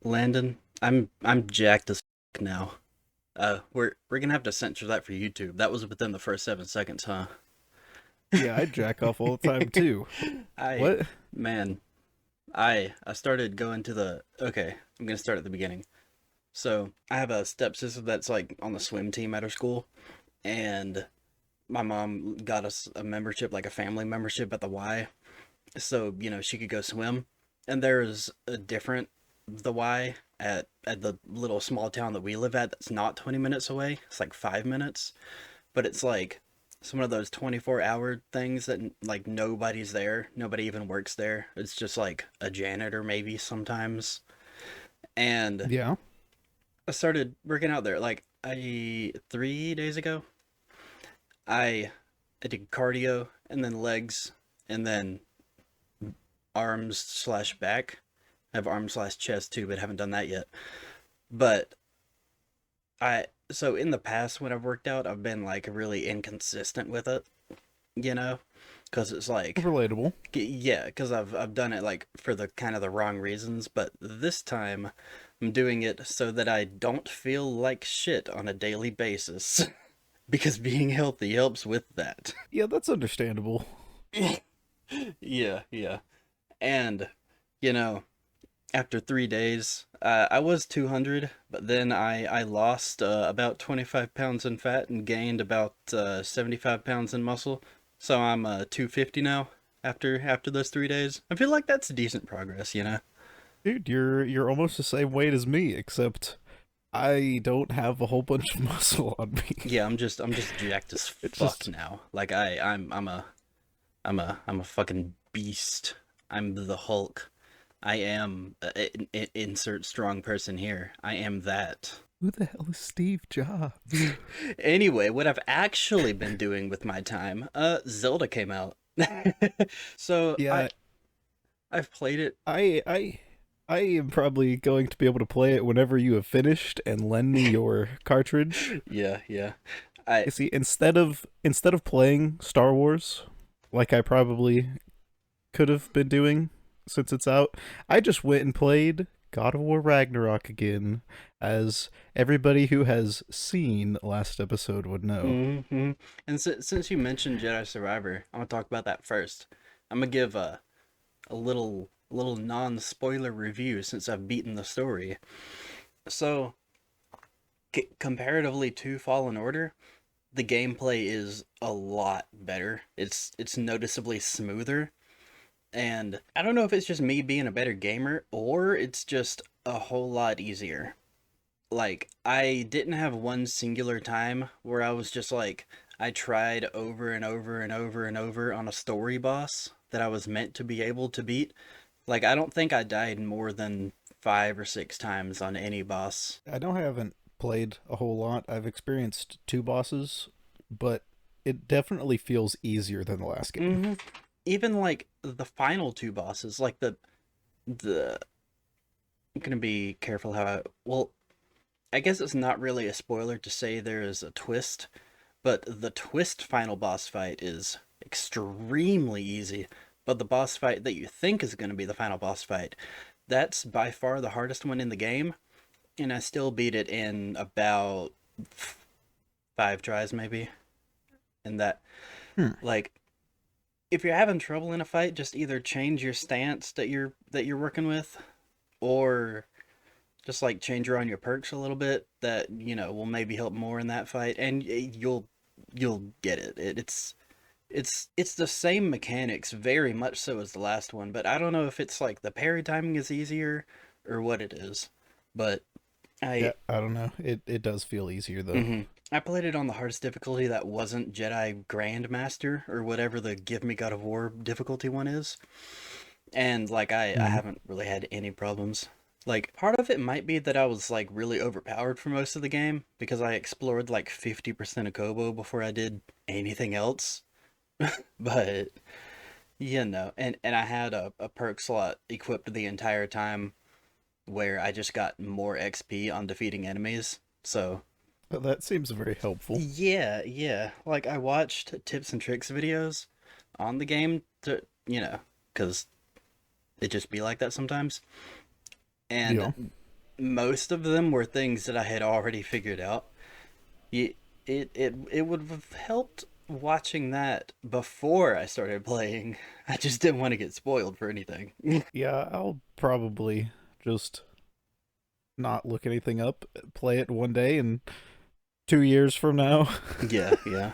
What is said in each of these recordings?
Landon, I'm jacked as now. We're gonna have to censor that for YouTube. That was within the first 7 seconds, huh? Yeah, I jack off all the time too. I What? man, I started going to the okay. I'm gonna start at the beginning. So I have a stepsister that's like on the swim team at her school, and my mom got us a membership, like a family membership at the Y, so she could go swim. And there's a different the Y at the little small town that we live at that's not 20 minutes away. It's like 5 minutes, but it's like some of those 24-hour things that like nobody's there, nobody even works there. It's just like a janitor maybe sometimes. And Yeah. I started working out there like 3 days ago. I I did cardio and then legs and then arms slash back. I have arms slash chest too, but haven't done that yet. But so in the past when I've worked out, I've been like really inconsistent with it, you know, because it's like, Relatable. yeah, because I've done it like for the kind of the wrong reasons. But this time, I'm doing it so that I don't feel like shit on a daily basis, because being healthy helps with that. Yeah, that's understandable. Yeah, yeah, and you know, after 3 days, I was 200, but then I lost about 25 pounds in fat and gained about 75 pounds in muscle. So I'm 250 now after those 3 days. I feel like that's decent progress. Dude, you're almost the same weight as me, except I don't have a whole bunch of muscle on me. Yeah, I'm just jacked as It's fuck just now. Like I'm a fucking beast. I'm the Hulk. I am insert strong person here. I am that. who the hell is Steve Jobs? Anyway, what I've actually been doing with my time, Zelda came out. So Yeah, I've played it. I I am probably going to be able to play it whenever you have finished and lend me your cartridge. Yeah, yeah. I You see, instead of playing Star Wars, like I probably could have been doing since it's out, I just went and played God of War Ragnarok again, as everybody who has seen last episode would know. hmm And since you mentioned Jedi Survivor, I'm gonna talk about that first. I'm gonna give a little non-spoiler review since I've beaten the story. So, comparatively to Fallen Order, the gameplay is a lot better. It's noticeably smoother. And I don't know if it's just me being a better gamer or it's just a whole lot easier. Like, I didn't have one singular time where I was just like, I tried over and over and over and over on a story boss that I was meant to be able to beat. Like, I don't think I died more than 5 or 6 times on any boss. I know I haven't played a whole lot. I've experienced two bosses, but it definitely feels easier than the last game. hmm Even like the final two bosses, like the I'm gonna be careful how well, I guess it's not really a spoiler to say there is a twist, but the twist final boss fight is extremely easy. But the boss fight that you think is going to be the final boss fight, that's by far the hardest one in the game, and I still beat it in about 5 tries maybe. And that, Hmm. like, if you're having trouble in a fight, just either change your stance that you're working with, or just like change around your perks a little bit that will maybe help more in that fight, and you'll get it. It's the same mechanics very much so as the last one, but I don't know if it's like the parry timing is easier or what it is. But Yeah, I I don't know. It does feel easier though. hmm I played it on the hardest difficulty that wasn't Jedi Grandmaster or whatever the Give Me God of War difficulty one is. And like I Hmm. haven't really had any problems. Like part of it might be that I was like really overpowered for most of the game because I explored like 50% of Kobo before I did anything else. But and I had a perk slot equipped the entire time where I just got more XP on defeating enemies. So That seems very helpful. yeah, yeah. Like I watched tips and tricks videos on the game to because it just be like that sometimes. Yeah. And most of them were things that I had already figured out. It it would have helped watching that before I started playing. I just didn't want to get spoiled for anything. Yeah, I'll probably just not look anything up, play it one day, and 2 years from now, Yeah, yeah.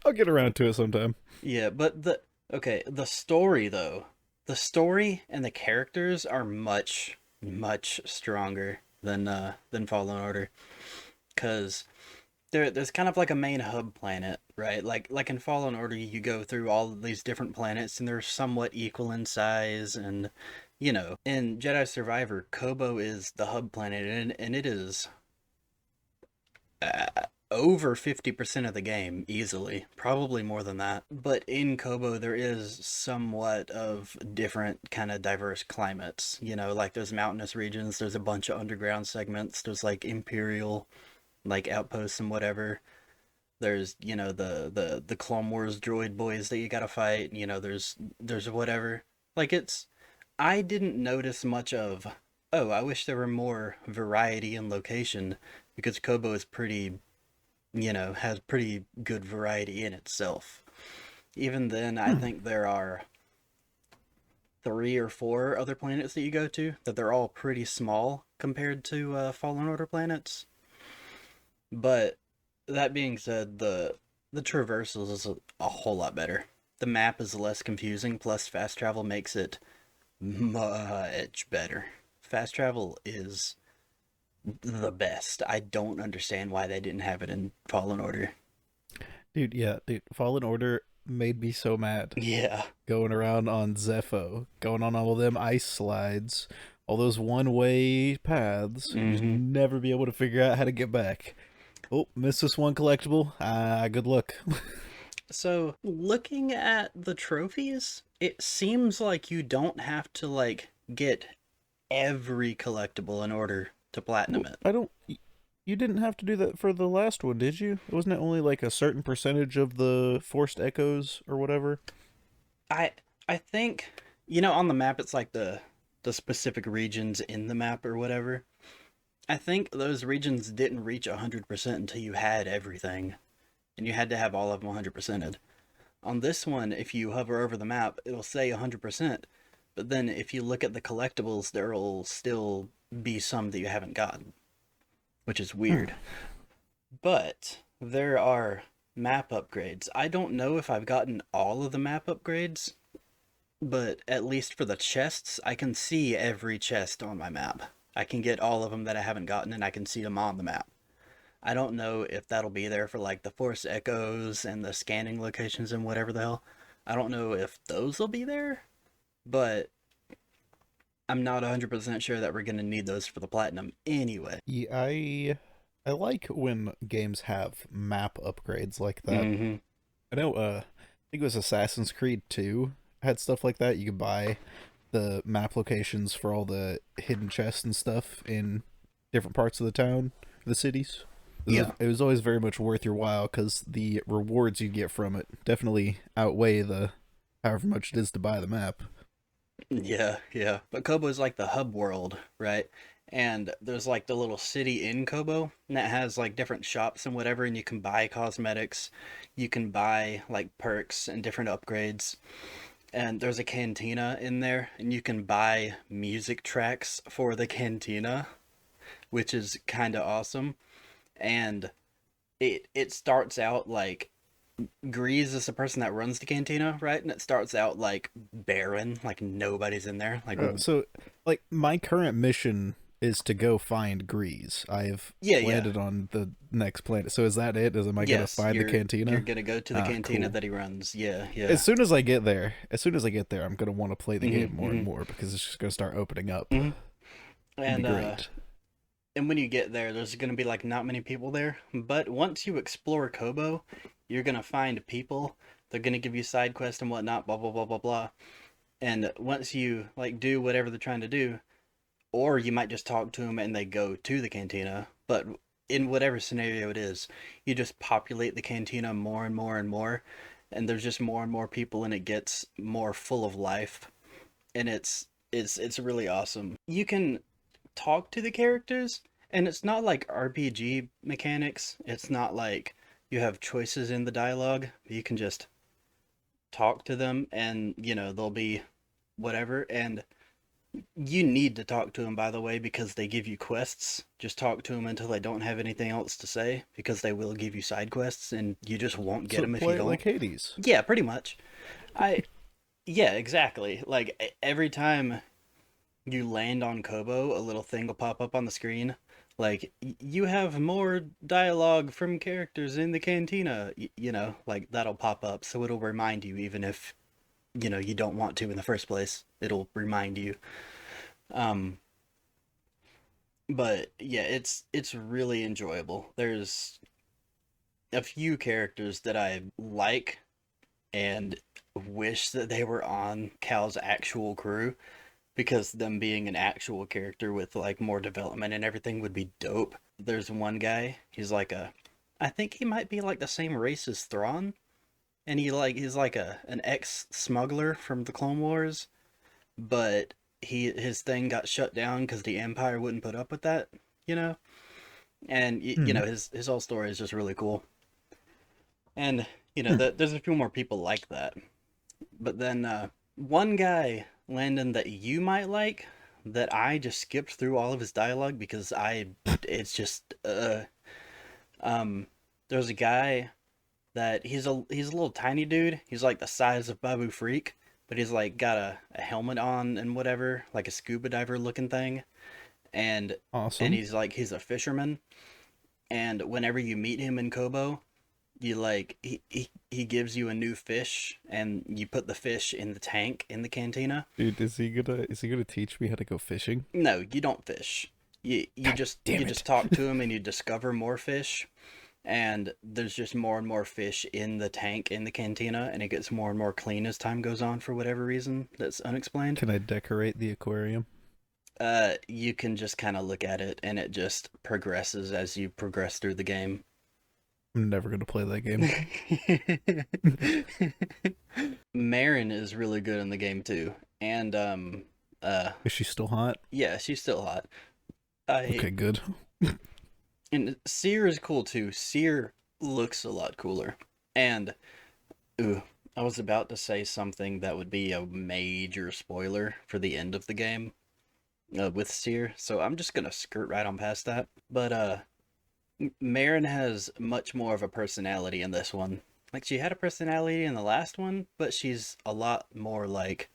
I'll get around to it sometime. Yeah, but the okay, the story though. The story and the characters are much stronger than Fallen Order, cuz there's kind of like a main hub planet, right? Like in Fallen Order you go through all of these different planets and they're somewhat equal in size, and in Jedi Survivor, Kobo is the hub planet, and it is uh, over 50% of the game easily, probably more than that. But in Kobo, there is somewhat of different kind of diverse climates. Like there's mountainous regions, there's a bunch of underground segments, there's like Imperial, like outposts and whatever. There's the Clone Wars droid boys that you gotta fight. There's whatever. Like I didn't notice much of. Oh, I wish there were more variety in location because Kobo is has pretty good variety in itself. Even then, I Hmm. think there are 3 or 4 other planets that you go to that they're all pretty small compared to Fallen Order planets. But that being said, the traversals is a whole lot better. The map is less confusing, plus fast travel makes it much better. Fast travel is the best. I don't understand why they didn't have it in Fallen Order. Dude, yeah, dude, Fallen Order made me so mad. Yeah. Going around on Zepho, going on all of them ice slides, all those one-way paths, and just Mm-hmm. never be able to figure out how to get back. Oh, missed this one collectible. Good luck. So, looking at the trophies, it seems like you don't have to get every collectible in order to platinum Well, it. I don't. You didn't have to do that for the last one, did you? Wasn't it only like a certain percentage of the forced echoes or whatever? I I think on the map it's like the specific regions in the map or whatever. I think those regions didn't reach 100% until you had everything, and you had to have all of them 100%ed. On this one, if you hover over the map, it'll say 100%, but then if you look at the collectibles, there'll still be some that you haven't gotten, which is Hmm. weird. But there are map upgrades. I don't know if I've gotten all of the map upgrades, but at least for the chests, I can see every chest on my map. I can get all of them that I haven't gotten, and I can see them on the map. I don't know if that'll be there for like the Force Echoes and the scanning locations and whatever the hell. I don't know if those will be there, but I'm not 100% sure that we're going to need those for the platinum anyway. Yeah, I like when games have map upgrades like that. Mm-hmm. I know. I think it was Assassin's Creed 2 had stuff like that. You could buy the map locations for all the hidden chests and stuff in different parts of the town, the cities. Yeah. It was always very much worth your while because the rewards you get from it definitely outweigh the however much it is to buy the map. Yeah, yeah. But Kobo is like the hub world, right? And there's like the little city in Kobo and that has like different shops and whatever, and you can buy cosmetics, you can buy like perks and different upgrades. And there's a cantina in there, and you can buy music tracks for the cantina, which is kind of awesome. And it starts out like Grease is the person that runs the cantina, right? And it starts out like barren, like nobody's in there. Like, So, like, my current mission is to go find Grease. I've yeah, yeah, landed on the next planet. So is that it? Is am I gonna yes, find the you're cantina? gonna go to the Ah, cantina cool. that he runs. Yeah, yeah. As soon as I get there, I'm gonna want to play the game Mm-hmm, more and mm-hmm, more because it's just gonna start opening up. mm-hmm. It'd be And great. and when you get there, there's gonna be like not many people there. But once you explore Kobo, you're gonna find people. They're gonna give you side quests and whatnot. Blah blah blah blah blah. And once you like do whatever they're trying to do, or you might just talk to them and they go to the cantina. But in whatever scenario it is, you just populate the cantina more and more and more, and there's just more and more people, and it gets more full of life, and it's really awesome. You can talk to the characters, and it's not like RPG mechanics. It's not like you have choices in the dialogue. You can just talk to them, and they'll be whatever. And you need to talk to them, by the way, because they give you quests. Just talk to them until they don't have anything else to say, because they will give you side quests, and you just won't get So them if you play it don't. like Hades. Yeah, pretty much. I Yeah, exactly. Like every time you land on Kobo, a little thing will pop up on the screen. Like, you have more dialogue from characters in the cantina. Like that'll pop up, so it'll remind you, even if you don't want to in the first place. It'll remind you. Um, but yeah, it's really enjoyable. There's a few characters that I like and wish that they were on Cal's actual crew, because them being an actual character with like more development and everything would be dope. There's one guy, I think he might be like the same race as Thrawn, and he's like an ex smuggler from the Clone Wars, but his thing got shut down because the Empire wouldn't put up with that, you know. And Hmm. his whole story is just really cool. And Hmm. there's a few more people like that. But then one guy, Landon, that you might like, that I just skipped through all of his dialogue because it's just um there's a guy that he's a little tiny dude. He's like the size of Babu Freak, but he's like got a helmet on and whatever, like a scuba diver looking thing. And Awesome. he's a fisherman, and whenever you meet him in Kobo, you like he gives you a new fish, and you put the fish in the tank in the cantina. Dude, is he gonna teach me how to go fishing? No, you don't fish. God You damn it. just talk to him, and you discover more fish, and there's just more and more fish in the tank in the cantina, and it gets more and more clean as time goes on for whatever reason that's unexplained. Can I decorate the aquarium? You can just kind of look at it, and it just progresses as you progress through the game. I'm never gonna play that game. Marin is really good in the game too, and Is she still hot? yeah, she's still hot. I Okay, good. And Seer is cool too. Seer looks a lot cooler. And ooh, I was about to say something that would be a major spoiler for the end of the game with Seer, so I'm just gonna skirt right on past that. But Marin has much more of a personality in this one. Like, she had a personality in the last one, but she's a lot more like,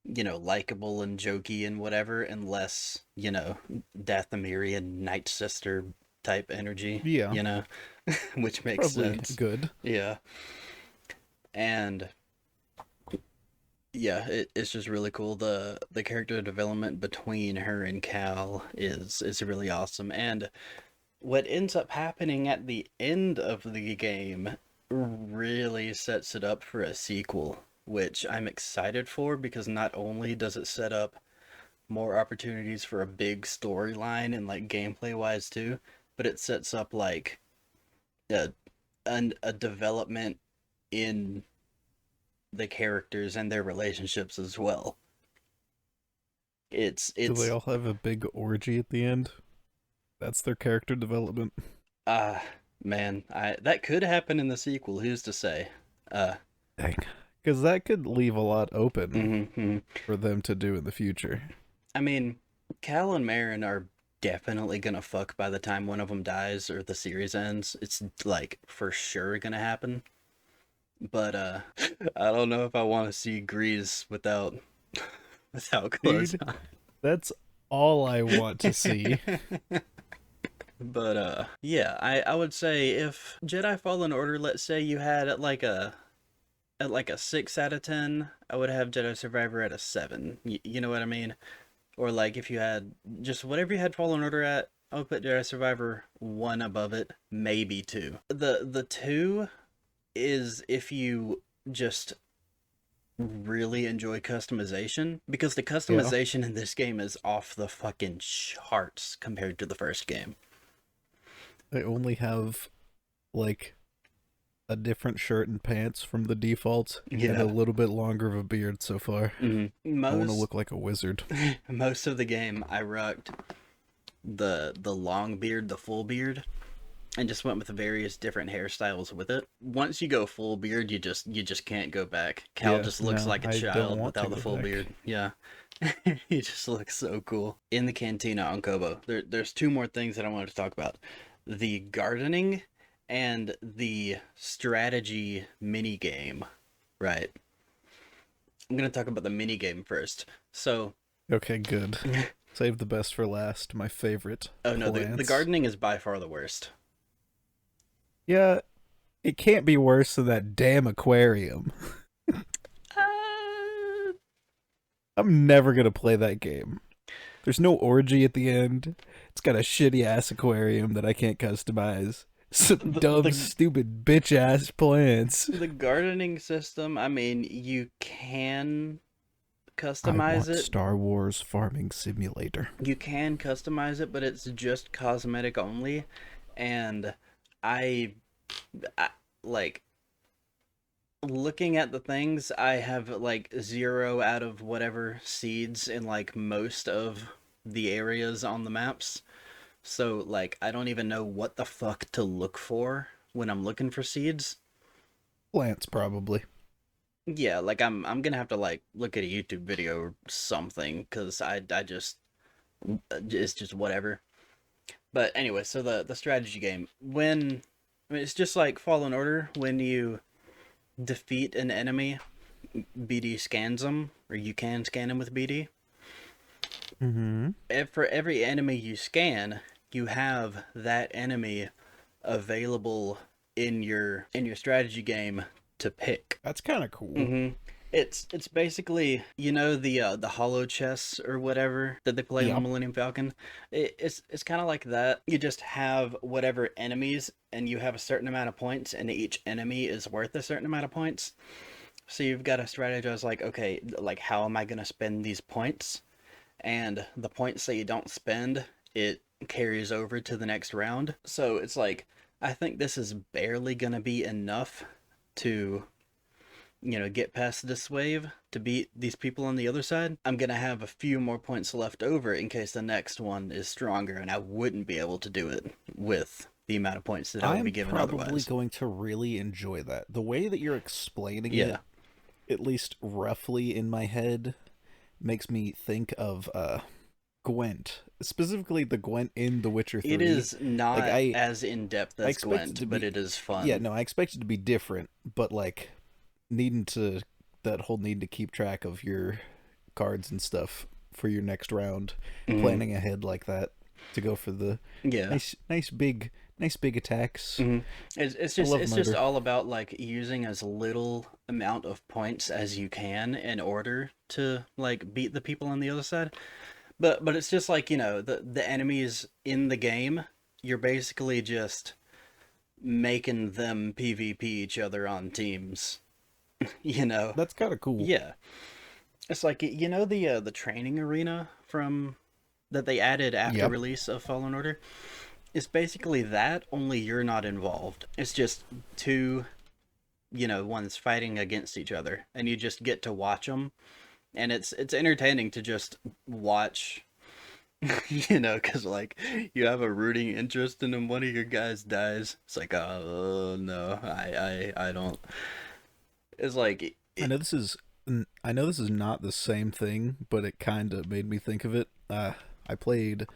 likable and jokey and whatever, and less, Dathomirian Night Sister type energy, Yeah, which makes probably sense. good. Yeah. And yeah, it's just really cool. The character development between her and Cal is really awesome. And what ends up happening at the end of the game really sets it up for a sequel, which I'm excited for, because not only does it set up more opportunities for a big storyline and like gameplay wise too, but it sets up like a a development in the characters and their relationships as well. It's Do they it's all have a big orgy at the end? That's their character development. uh man, I that could happen in the sequel, who's to say? Uh Dang. Because that could leave a lot open mm-hmm. for them to do in the future. I mean, Cal and Marin are definitely gonna fuck by the time one of them dies or the series ends. It's like for sure gonna happen. But I don't know if I want to see Grease without without clothes Dude, that's all I want to see. on. But yeah, I would say if Jedi Fallen Order, let's say you had at like a 6 out of 10, I would have Jedi Survivor at a 7. You know what I mean? Or like if you had just whatever you had Fallen Order at, I would put Jedi Survivor one above it, maybe two. The two is if you just really enjoy customization, because the Yeah. customization in this game is off the fucking charts compared to the first game. I only have like a different shirt and pants from the default and a Yeah. little bit longer of a beard so far. I want to Most look like a wizard. most of the game I rocked the long beard, the full beard, and just went with various different hairstyles with it. Once you go full beard, you just can't go back. Cal Yeah, just looks no, like a I don't child want to without the go full back. beard. Yeah. He just looks so cool. In the cantina on Kobo, there's two more things that I wanted to talk about. The gardening and the strategy mini game. Right. I'm going to talk about the mini game first. So, Okay, good. Save the best for last. My favorite oh no, the plants. gardening is by far the worst. Yeah, it can't be worse than that damn aquarium. Uh, I'm never gonna play that game. There's no orgy at the end. It's got a shitty ass aquarium that I can't customize. Some the, dumb, the stupid bitch ass plants. the gardening system, I mean, you can I customize want it. Star Wars Farming Simulator. You can customize it, but it's just cosmetic only. And I, I like looking at the things, I have like 0 out of whatever seeds in like most of the areas on the maps. So like I don't even know what the fuck to look for when I'm looking for seeds. Plants, probably. Yeah, like I'm gonna have to like look at a YouTube video or something because I just it's just whatever. But anyway, so the strategy game, when I mean, it's just like Fallen Order. When you defeat an enemy, BD scans them, or you can scan them with BD. Mm-hmm. For every enemy you scan, you have that enemy available in your strategy game to pick. That's kind of cool. hmm it's basically, you know, the hollow chests or whatever that they play on the Yep. Millennium Falcon. It's kind of like that. You just have whatever enemies, and you have a certain amount of points, and each enemy is worth a certain amount of points. So you've got to strategize like, okay, like how am I gonna spend these points? And the points that you don't spend, it carries over to the next round. So it's like, I think this is barely gonna be enough to, you know, get past this wave to beat these people on the other side. I'm gonna have a few more points left over in case the next one is stronger, and I wouldn't be able to do it with the amount of points that I would be I'm given probably otherwise. going to really enjoy that. The way that you're explaining Yeah, it, at least roughly in my head, makes me think of Gwent, specifically the Gwent in The Witcher it 3. is Like not as in depth I as expect it to Gwent, but be, it is yeah, fun. no, I expect it to be different, but like needing to that whole need to keep track of your cards and stuff for your next round, hmm planning ahead like that to go for the Yeah. nice big attacks. hmm it's I just love it's just murder. all about like using as little amount of points as you can in order to like beat the people on the other side. But it's just like, you know, the enemies in the game, you're basically just making them PvP each other on teams, you know. That's kind of cool. Yeah. It's like, you know, the training arena from that they added after Yep. release of Fallen Order. It's basically that, only you're not involved. It's just two, you know, ones fighting against each other, and you just get to watch them, and it's entertaining to just watch. You know, because like you have a rooting interest, and then one of your guys dies. It's like, oh no, I don't. It's like, I know this is I know this is not the same thing, but it kind of made me think of it. I played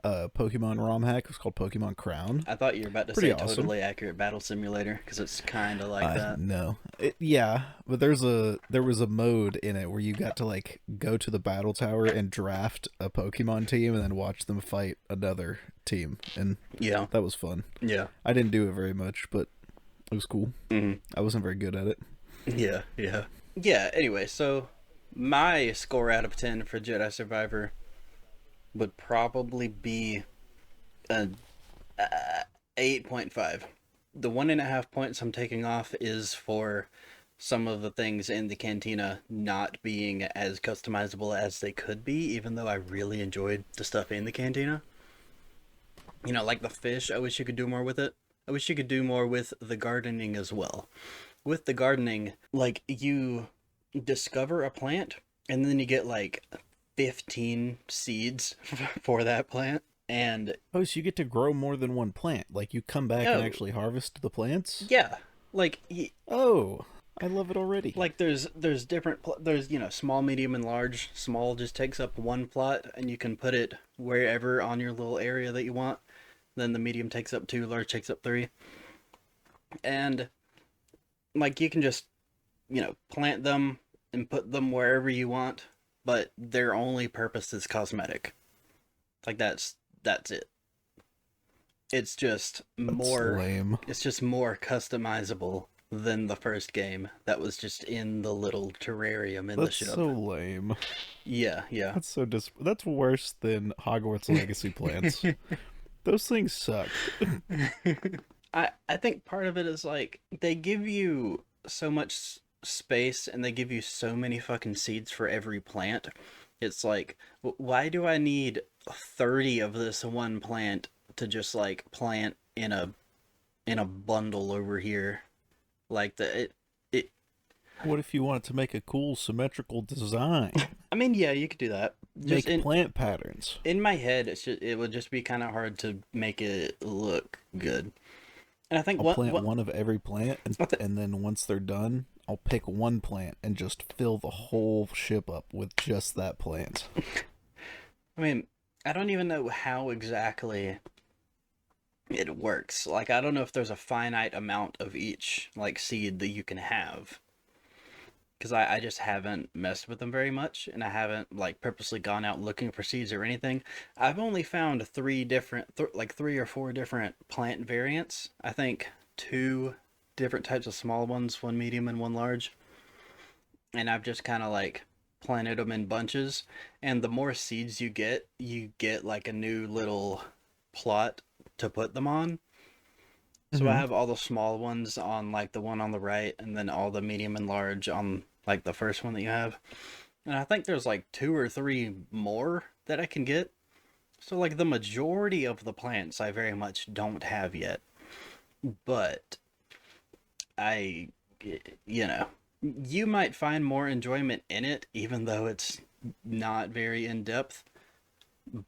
Pokemon ROM hack. It was called Pokemon Crown. I thought you were about to Pretty say awesome. totally accurate battle simulator, because it's kind of like that. No, yeah, but there was a mode in it where you got to like go to the battle tower and draft a Pokemon team and then watch them fight another team, and Yeah, that was fun. yeah, I didn't do it very much, but it was cool. hmm I wasn't very good at it. yeah, yeah, yeah. Anyway, so my score out of 10 for Jedi Survivor would probably be a 8.5. The 1.5 points I'm taking off is for some of the things in the cantina not being as customizable as they could be, even though I really enjoyed the stuff in the cantina. You know, like the fish, I wish you could do more with it. I wish you could do more with the gardening as well. With the gardening, like you discover a plant and then you get like 15 seeds for that plant. And Oh, so you get to grow more than one plant. Like you come back and oh, actually harvest the plants? yeah, like Oh, I love it already. there's different there's small, medium, and large. Small just takes up one plot and you can put it wherever on your little area that you want. Then the medium takes up two, large takes up three. And like you can just plant them and put them wherever you want, but their only purpose is cosmetic. Like that's it. It's just That's more lame. it's just more customizable than the first game that was just in the little terrarium in the That's so ship. lame. Yeah, yeah. That's worse than Hogwarts Legacy plants. Those things suck. I think part of it is like they give you so much space and they give you so many fucking seeds for every plant. It's like, why do I need 30 of this one plant to just like plant in a bundle over here? Like it What if you wanted to make a cool symmetrical design? I mean, yeah, you could do that. Just Make plant patterns. in my head, it would just be kind of hard to make it look good. And I think I'll what plant what one of every plant, what the, and then once they're done, I'll pick one plant and just fill the whole ship up with just that plant. I mean, I don't even know how exactly it works. Like, I don't know if there's a finite amount of each like seed that you can have. Because I just haven't messed with them very much, and I haven't like purposely gone out looking for seeds or anything. I've only found like three or four different plant variants. I think two different types of small ones, one medium and one large. And I've just kind of like planted them in bunches. And the more seeds you get like a new little plot to put them on. So I Mm-hmm. have all the small ones on like the one on the right, and then all the medium and large on like the first one that you have. And I think there's like two or three more that I can get. So like the majority of the plants I very much don't have yet. But I, you know, you might find more enjoyment in it, even though it's not very in depth.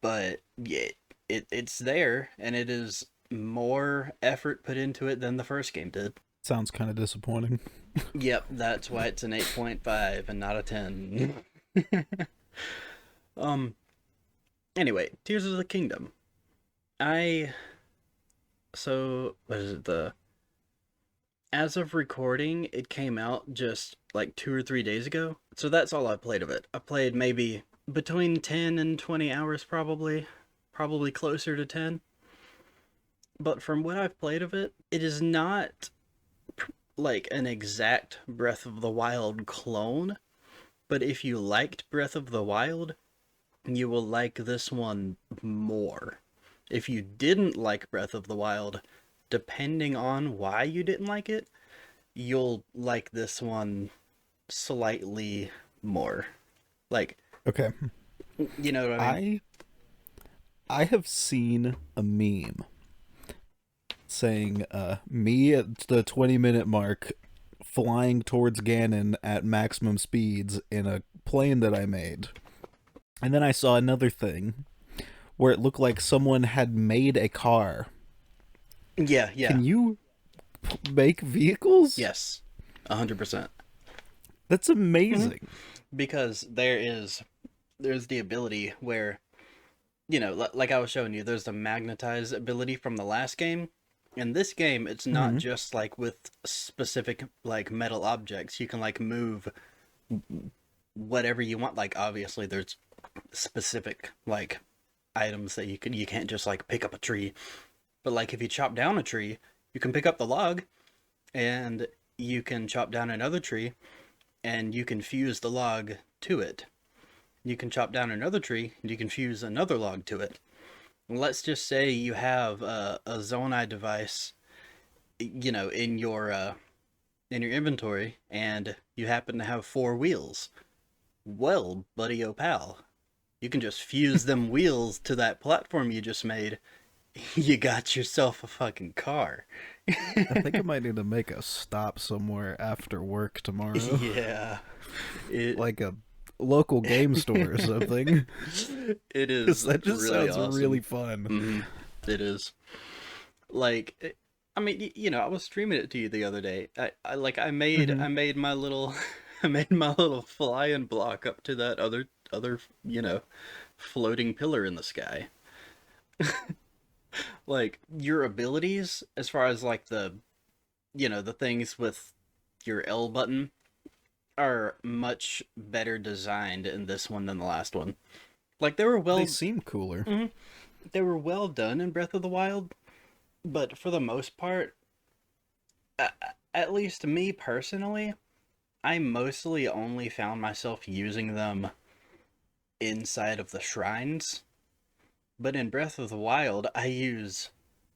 But yeah, it's there, and it is more effort put into it than the first game did. Sounds kind of disappointing. Yep, that's why it's an 8.5 and not a 10. um anyway, Tears of the Kingdom. I so what is it the As of recording, it came out just like 2 or 3 days ago. So that's all I played of it. I played maybe between 10 and 20 hours probably, probably closer to 10. But from what I've played of it, it is not like an exact Breath of the Wild clone, but if you liked Breath of the Wild, you will like this one more. If you didn't like Breath of the Wild, depending on why you didn't like it, you'll like this one slightly more. Like, Okay. you know what I mean? I I have seen a meme saying me at the 20-minute mark flying towards Ganon at maximum speeds in a plane that I made. And then I saw another thing where it looked like someone had made a car. Yeah, yeah. Can you make vehicles? Yes. 100%. That's amazing. Because there's the ability where like I was showing you, there's the magnetize ability from the last game. In this game, it's not Mm-hmm. just like with specific like metal objects. You can like move whatever you want. Like obviously there's specific like items that you can't just like pick up a tree. But like if you chop down a tree, you can pick up the log and you can chop down another tree and you can fuse the log to it. You can chop down another tree and you can fuse another log to it. Let's just say you have a Zonai device, in your inventory, and you happen to have four wheels. Well, buddy, oh pal, you can just fuse them wheels to that platform you just made, you got yourself a fucking car. I think I might need to make a stop somewhere after work tomorrow, Yeah, it like a local game store or something, it because is that just really sounds really awesome. fun. Hmm. It is. Like, I mean, I was streaming it to you the other day. I made Hmm. I made my little I made my little flying block up to that other floating pillar in the sky. Like your abilities, as far as like the things with your L button, are much better designed in this one than the last one. Like They seem cooler. mhm, they were well done in Breath of the Wild, but for the most part, uh, at least me personally, I mostly only found myself using them inside of the shrines. But in Breath of the Wild, I use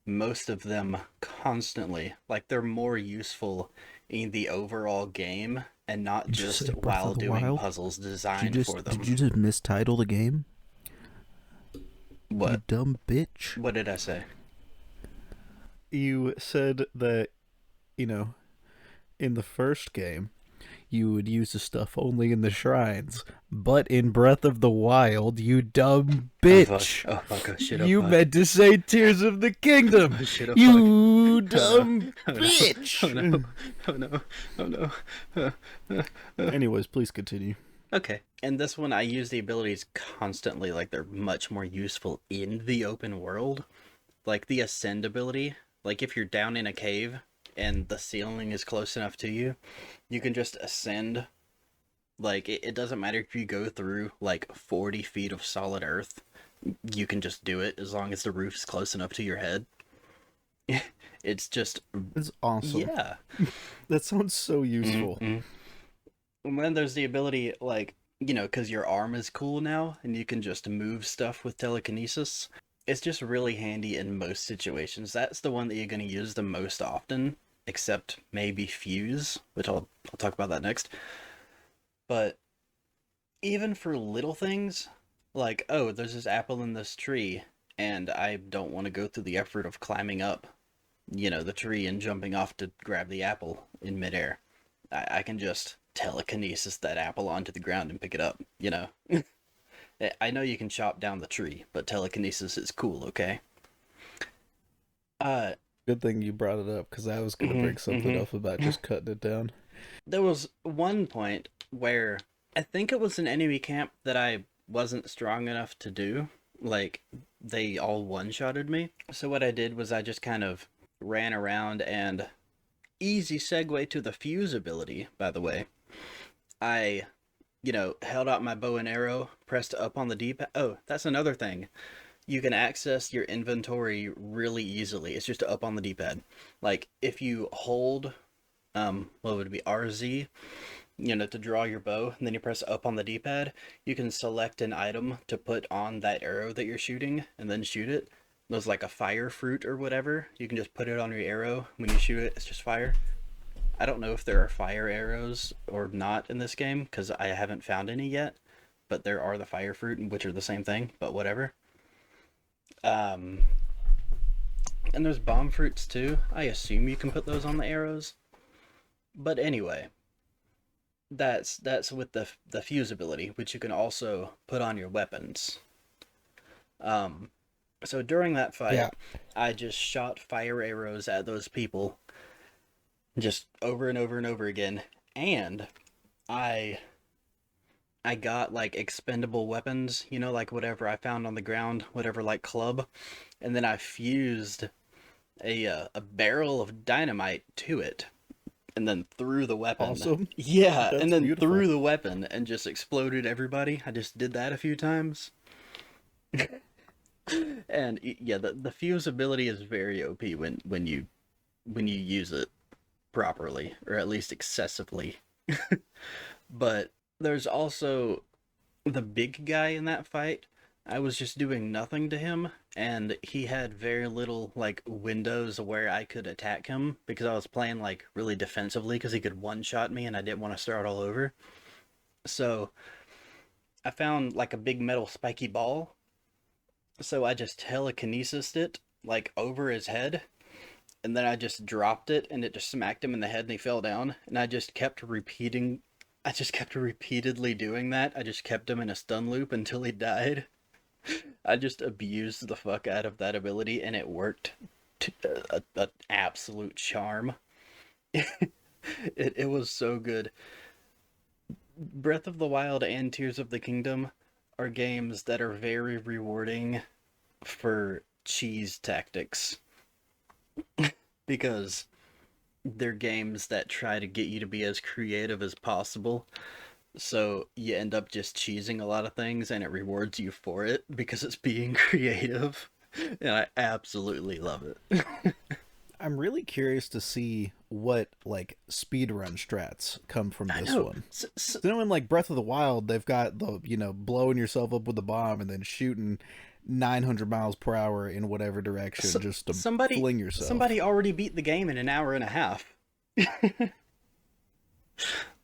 most of them constantly. Like they're more useful in the overall game and not Did you just say Breath while of the doing Wild? puzzles designed for Did them. you just mistitle the game? You What? dumb bitch. What did I say? You said that, you know, in the first game, you would use the stuff only in the shrines. But in Breath of the Wild, you dumb Oh fuck. bitch. Oh fuck. Oh shit. Oh You fuck. meant to say Tears of the Kingdom. Oh shit. Oh fuck. You Oh no. dumb Oh no. Oh no. bitch. Oh no. Oh no. Uh, Anyways, please continue. Okay. And this one, I use the abilities constantly. Like they're much more useful in the open world. Like the ascend ability. Like if you're down in a cave and the ceiling is close enough to you, you can just ascend. Like it doesn't matter if you go through like 40 feet of solid earth. You can just do it as long as the roof's close enough to your head. It's just, That's awesome. yeah. That sounds so useful. Mm-hmm. And then there's the ability, like, because your arm is cool now and you can just move stuff with telekinesis. It's just really handy in most situations. That's the one that you're going to use the most often, except maybe Fuse, which I'll talk about that next. But even for little things, like, oh, there's this apple in this tree, and I don't want to go through the effort of climbing up, the tree and jumping off to grab the apple in midair. I can just telekinesis that apple onto the ground and pick it up. I know you can chop down the tree, but telekinesis is cool, okay? Uh, Good thing you brought it up because I was going to hmm bring something hmm up about just cutting it down. There was one point where I think it was an enemy camp that I wasn't strong enough to do. Like, they all one-shotted me. So what I did was I just kind of ran around and easy segue to the fuse ability, by the way. I, held out my bow and arrow, pressed up on the D-pad. Oh, that's another thing. You can access your inventory really easily. It's just up on the D-pad. Like, if you hold, what would it be, RZ, to draw your bow, and then you press up on the D-pad, you can select an item to put on that arrow that you're shooting, and then shoot it. There's like a fire fruit or whatever. You can just put it on your arrow. When you shoot it, it's just fire. I don't know if there are fire arrows or not in this game, because I haven't found any yet. But there are the fire fruit, which are the same thing, but whatever. Um, and there's bomb fruits too. I assume you can put those on the arrows. But anyway, that's with the fuse ability, which you can also put on your weapons. Um, so during that Yeah. fight, I just shot fire arrows at those people, just over and over and over again, and I I got like expendable weapons, like whatever I found on the ground, whatever like club, and then I fused a barrel of dynamite to it, and then threw the weapon. Awesome. Yeah, and That's then beautiful. threw the weapon and just exploded everybody. I just did that a few times. And yeah, the fuse ability is very OP when you use it properly, or at least excessively. But there's also the big guy in that fight. I was just doing nothing to him, and he had very little like windows where I could attack him because I was playing like really defensively because he could one shot me and I didn't want to start all over. So I found like a big metal spiky ball. So I just telekinesis it like over his head, and then I just dropped it and it just smacked him in the head and he fell down, and I just kept repeatedly doing that. I just kept him in a stun loop until he died. I just abused the fuck out of that ability and it worked to a absolute charm. It was so good. Breath of the Wild and Tears of the Kingdom are games that are very rewarding for cheese tactics because they're games that try to get you to be as creative as possible. So you end up just cheesing a lot of things and it rewards you for it because it's being creative. And I absolutely love it. I'm really curious to see what like speedrun strats come from I this know. one. So, you know, in like Breath of the Wild, they've got the blowing yourself up with a bomb and then shooting 900 miles per hour in whatever direction just to fling yourself. Somebody already beat the game in an hour and a half.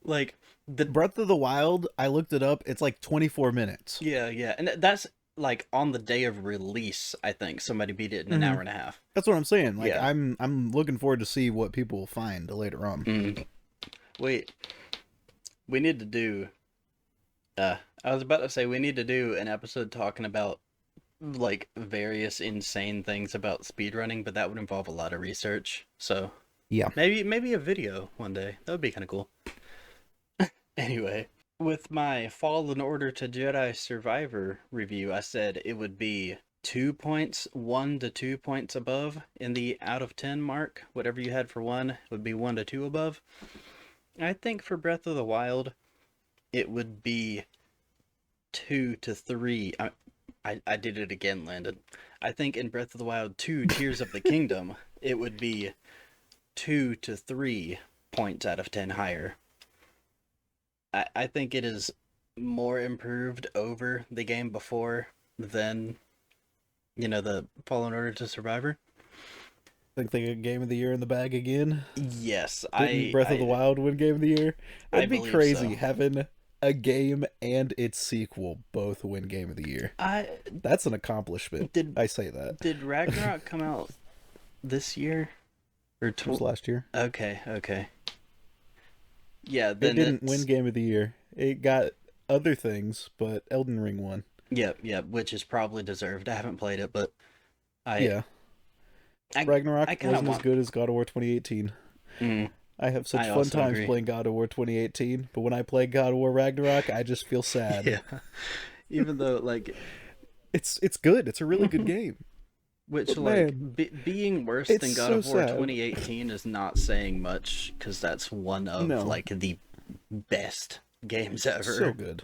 Like the Breath of the Wild, I looked it up. It's like 24 minutes. yeah, and that's like on the day of release. I think somebody beat it in an hour and a half. That's what I'm saying. Like Yeah. I'm looking forward to see what people will find later on. Wait, we need to do. I was about to say we need to do an episode talking about like various insane things about speedrunning, but that would involve a lot of research. So Yeah. maybe a video one day. That would be kind of cool. Anyway, with my Fallen Order to Jedi Survivor review, I said it would be 2 points, 1 to 2 points above in the out of 10 mark. Whatever you had for 1 would be 1 to 2 above. I think for Breath of the Wild, it would be 2 to 3. I did it again, Landon. I think in Breath of the Wild 2, Tears of the Kingdom, it would be 2 to 3 points out of 10 higher. I think it is more improved over the game before than, the Fallen Order to Survivor. Think they get Game of the Year in the bag again? Yes, Didn't Breath of the Wild win Game of the Year? That'd be believe crazy so. having a game and its sequel both win Game of the Year. That's an accomplishment. I say that. Did Ragnarok come out this year? Or It was last year. Okay. Yeah, then it didn't win Game of the Year. It got other things, but Elden Ring won. Yeah, which is probably deserved. I haven't played it, but Ragnarok I kinda wasn't as good as God of War 2018. I have such fun times playing God of War 2018, but when I play God of War Ragnarok, I just feel sad. Yeah. Even though, like... It's good. It's a really good game. Which, being worse than God of War 2018 is not saying much, because that's one of, the best games ever. So good.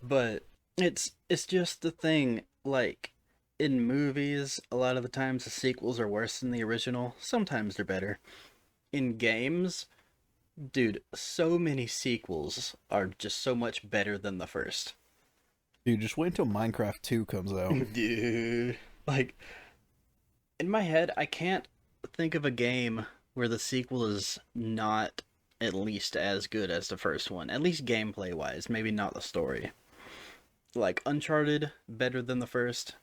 But it's just the thing, in movies, a lot of the times the sequels are worse than the original. Sometimes they're better. In games, dude, so many sequels are just so much better than the first. Dude, just wait until Minecraft 2 comes out. Dude, in my head, I can't think of a game where the sequel is not at least as good as the first one. At least gameplay-wise, maybe not the story. Uncharted, better than the first.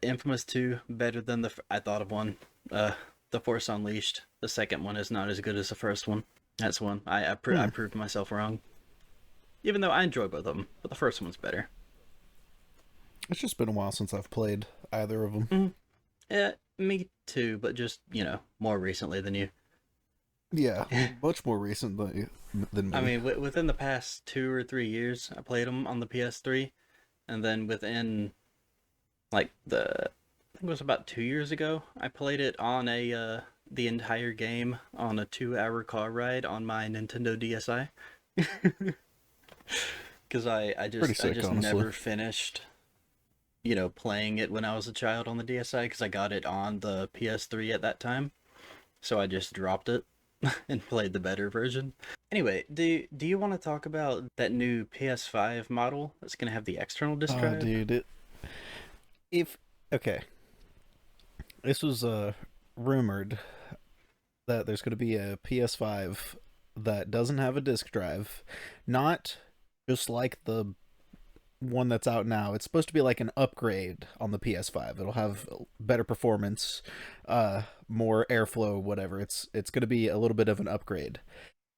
Infamous 2, better than I thought of one. The Force Unleashed, the second one is not as good as the first one. That's one. I proved myself wrong. Even though I enjoy both of them, but the first one's better. It's just been a while since I've played either of them. Yeah, me too, but just, more recently than you. Yeah, much more recently than me. I mean, within the past 2 or 3 years, I played them on the PS3, and then within, I think it was about 2 years ago, I played it on the entire game on a 2-hour car ride on my Nintendo DSi. Because I just never finished, playing it when I was a child on the DSi, because I got it on the PS3 at that time. So I just dropped it and played the better version. Anyway, do you want to talk about that new PS5 model that's going to have the external disc drive? Dude, okay. This was rumored that there's going to be a PS5 that doesn't have a disc drive, not just like the one that's out now. It's supposed to be like an upgrade on the PS5. It'll have better performance, more airflow, whatever. It's going to be a little bit of an upgrade.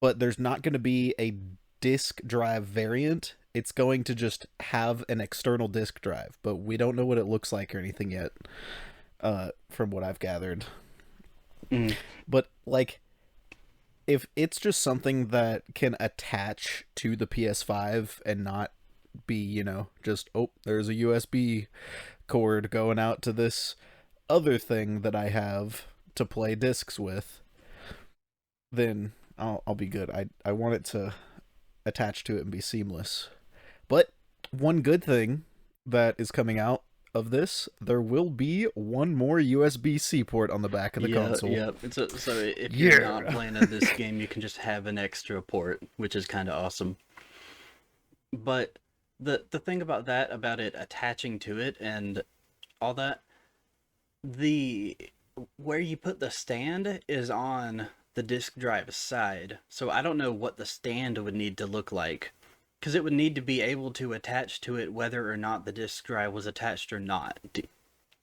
But there's not going to be a disk drive variant. It's going to just have an external disk drive, but we don't know what it looks like or anything yet, from what I've gathered. Mm. But like, if it's just something that can attach to the PS5 and not be, just, oh, there's a USB cord going out to this other thing that I have to play discs with, then I'll be good. I want it to attach to it and be seamless. But one good thing that is coming out of this, there will be one more USB-C port on the back of the console. Yeah. So if you're not playing this game, you can just have an extra port, which is kind of awesome. But the thing about that, about it attaching to it and all that, the where you put the stand is on the disk drive side. So I don't know what the stand would need to look like, because it would need to be able to attach to it whether or not the disk drive was attached or not.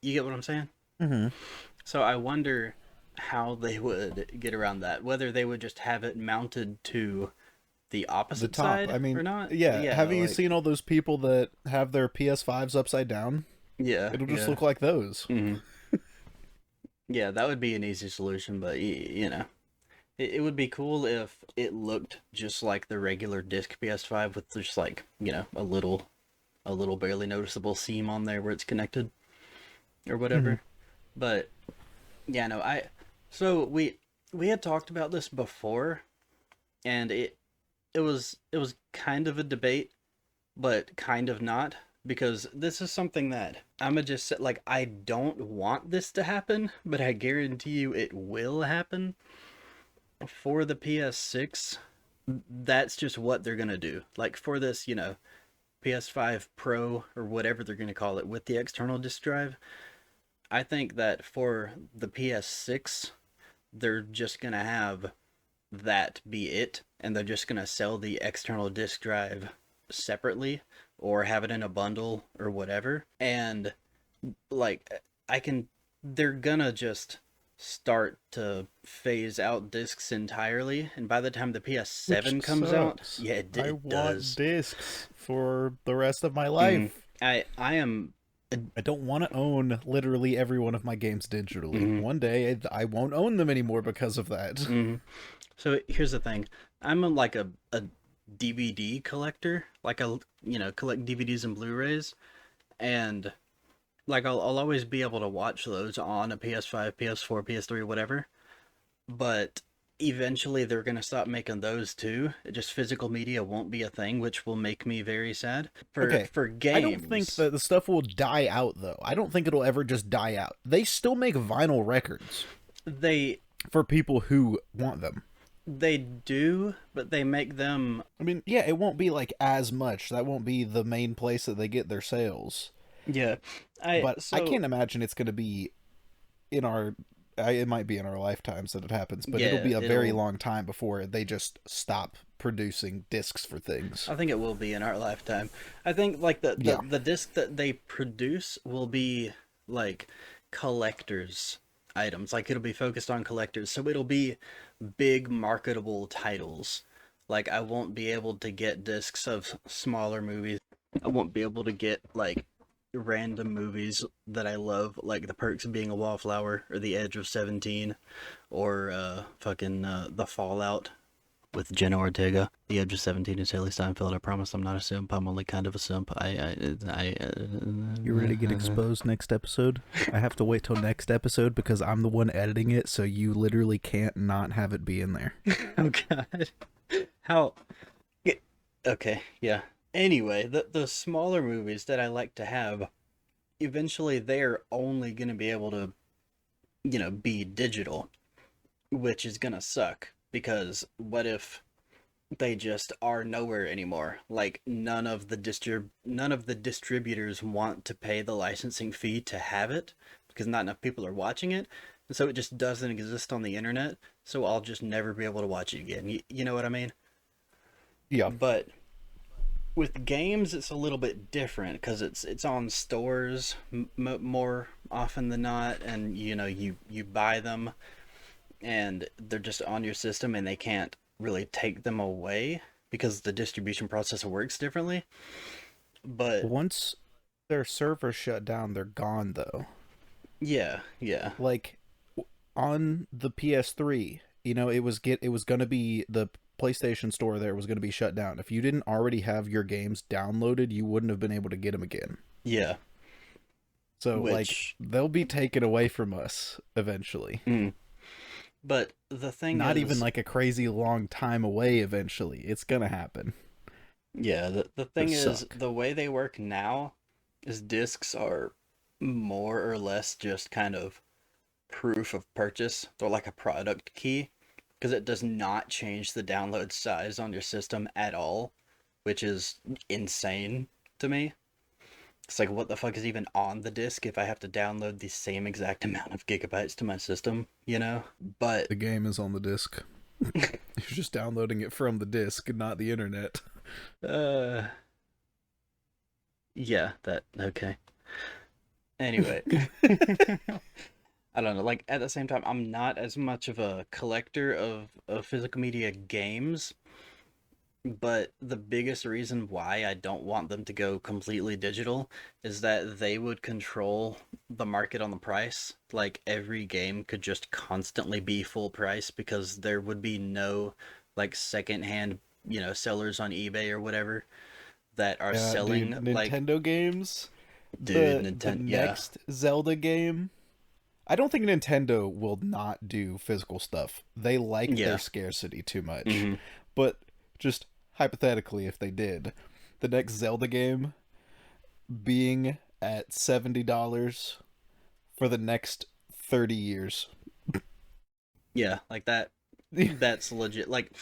You get what I'm saying? Mm-hmm. So I wonder how they would get around that. Whether they would just have it mounted to the opposite The top, side I mean, or not. yeah. Haven't you like, seen all those people that have their PS5s upside down? Yeah. It'll just yeah. look like those. Mm-hmm. Yeah, that would be an easy solution, but it would be cool if it looked just like the regular disc PS5 with just like, a little barely noticeable seam on there where it's connected or whatever. Mm-hmm. But yeah, no, so we had talked about this before, and it was kind of a debate, but kind of not, because this is something that I'ma just say, like, I don't want this to happen, but I guarantee you it will happen. For the PS6, that's just what they're gonna do. Like, for this, PS5 Pro or whatever they're gonna call it with the external disk drive, I think that for the PS6, they're just gonna have that be it, and they're just gonna sell the external disk drive separately or have it in a bundle or whatever. And like, they're gonna just start to phase out discs entirely, and by the time the PS7 Which comes out, sucks. yeah, it I does. want discs for the rest of my life. I am. I don't want to own literally every one of my games digitally. Mhm. One day I won't own them anymore because of that. So here's the thing: I'm like a DVD collector. Like, I collect DVDs and Blu-rays, and like I'll always be able to watch those on a PS5, PS4, PS3, whatever. But eventually they're gonna stop making those too. Just physical media won't be a thing, which will make me very sad. Okay, For games, I don't think that the stuff will die out, though. I don't think it'll ever just die out. They still make vinyl records they for people who want them. they do, but they make them. I mean, yeah, it won't be like as much. That won't be the main place that they get their sales. Yeah, But I can't imagine it's going to be in our. It might be in our lifetimes that it happens, but it'll be a very long time before they just stop producing discs for things. I think it will be in our lifetime. I think like the disc that they produce will be like collectors items. Like, it'll be focused on collectors, so it'll be big marketable titles. Like, I won't be able to get discs of smaller movies. I won't be able to get like random movies that I love, like The Perks of Being a Wallflower or The Edge of 17 or The Fallout with Jenna Ortega. The Edge of 17 is Haley Steinfeld. I promise I'm not a simp. I'm only kind of a simp. You ready to get exposed next episode? I have to wait till next episode because I'm the one editing it, so you literally can't not have it be in there. Oh god. How? Okay, yeah. Anyway, the smaller movies that I like to have, eventually they're only going to be able to, be digital, which is going to suck, because what if they just are nowhere anymore? Like, none of the distributors want to pay the licensing fee to have it, because not enough people are watching it, and so it just doesn't exist on the internet, so I'll just never be able to watch it again. You know what I mean? Yeah. But With games, it's a little bit different because it's on stores more often than not, and you buy them and they're just on your system and they can't really take them away because the distribution process works differently. But Once their servers shut down, they're gone though. yeah, yeah, Like on the PS3, it was going to be the PlayStation Store there was going to be shut down. If you didn't already have your games downloaded, you wouldn't have been able to get them again. yeah. So like Which, they'll be taken away from us eventually. mm. But the thing Not even is, like a crazy long time away eventually. It's going to happen. yeah, the They thing is, suck. the way they work now is discs are more or less just kind of proof of purchase. They're like a product key because it does not change the download size on your system at all, which is insane to me. It's like, what the fuck is even on the disc if I have to download the same exact amount of gigabytes to my system, you know? But, The game is on the disc. You're just downloading it from the disc, not the internet. uh, yeah, okay. Anyway, I don't know. Like, at the same time, I'm not as much of a collector of physical media games. But the biggest reason why I don't want them to go completely digital is that they would control the market on the price. Like every game could just constantly be full price because there would be no like secondhand, sellers on eBay or whatever that are Yeah, dude, selling like Nintendo games, dude, the Nintendo, yeah. next Zelda game, I don't think Nintendo will not do physical stuff. They like their Yeah. scarcity too much. Mhm. But just hypothetically, if they did, the next Zelda game being at $70 for the next 30 years. Yeah, like that that's legit. Like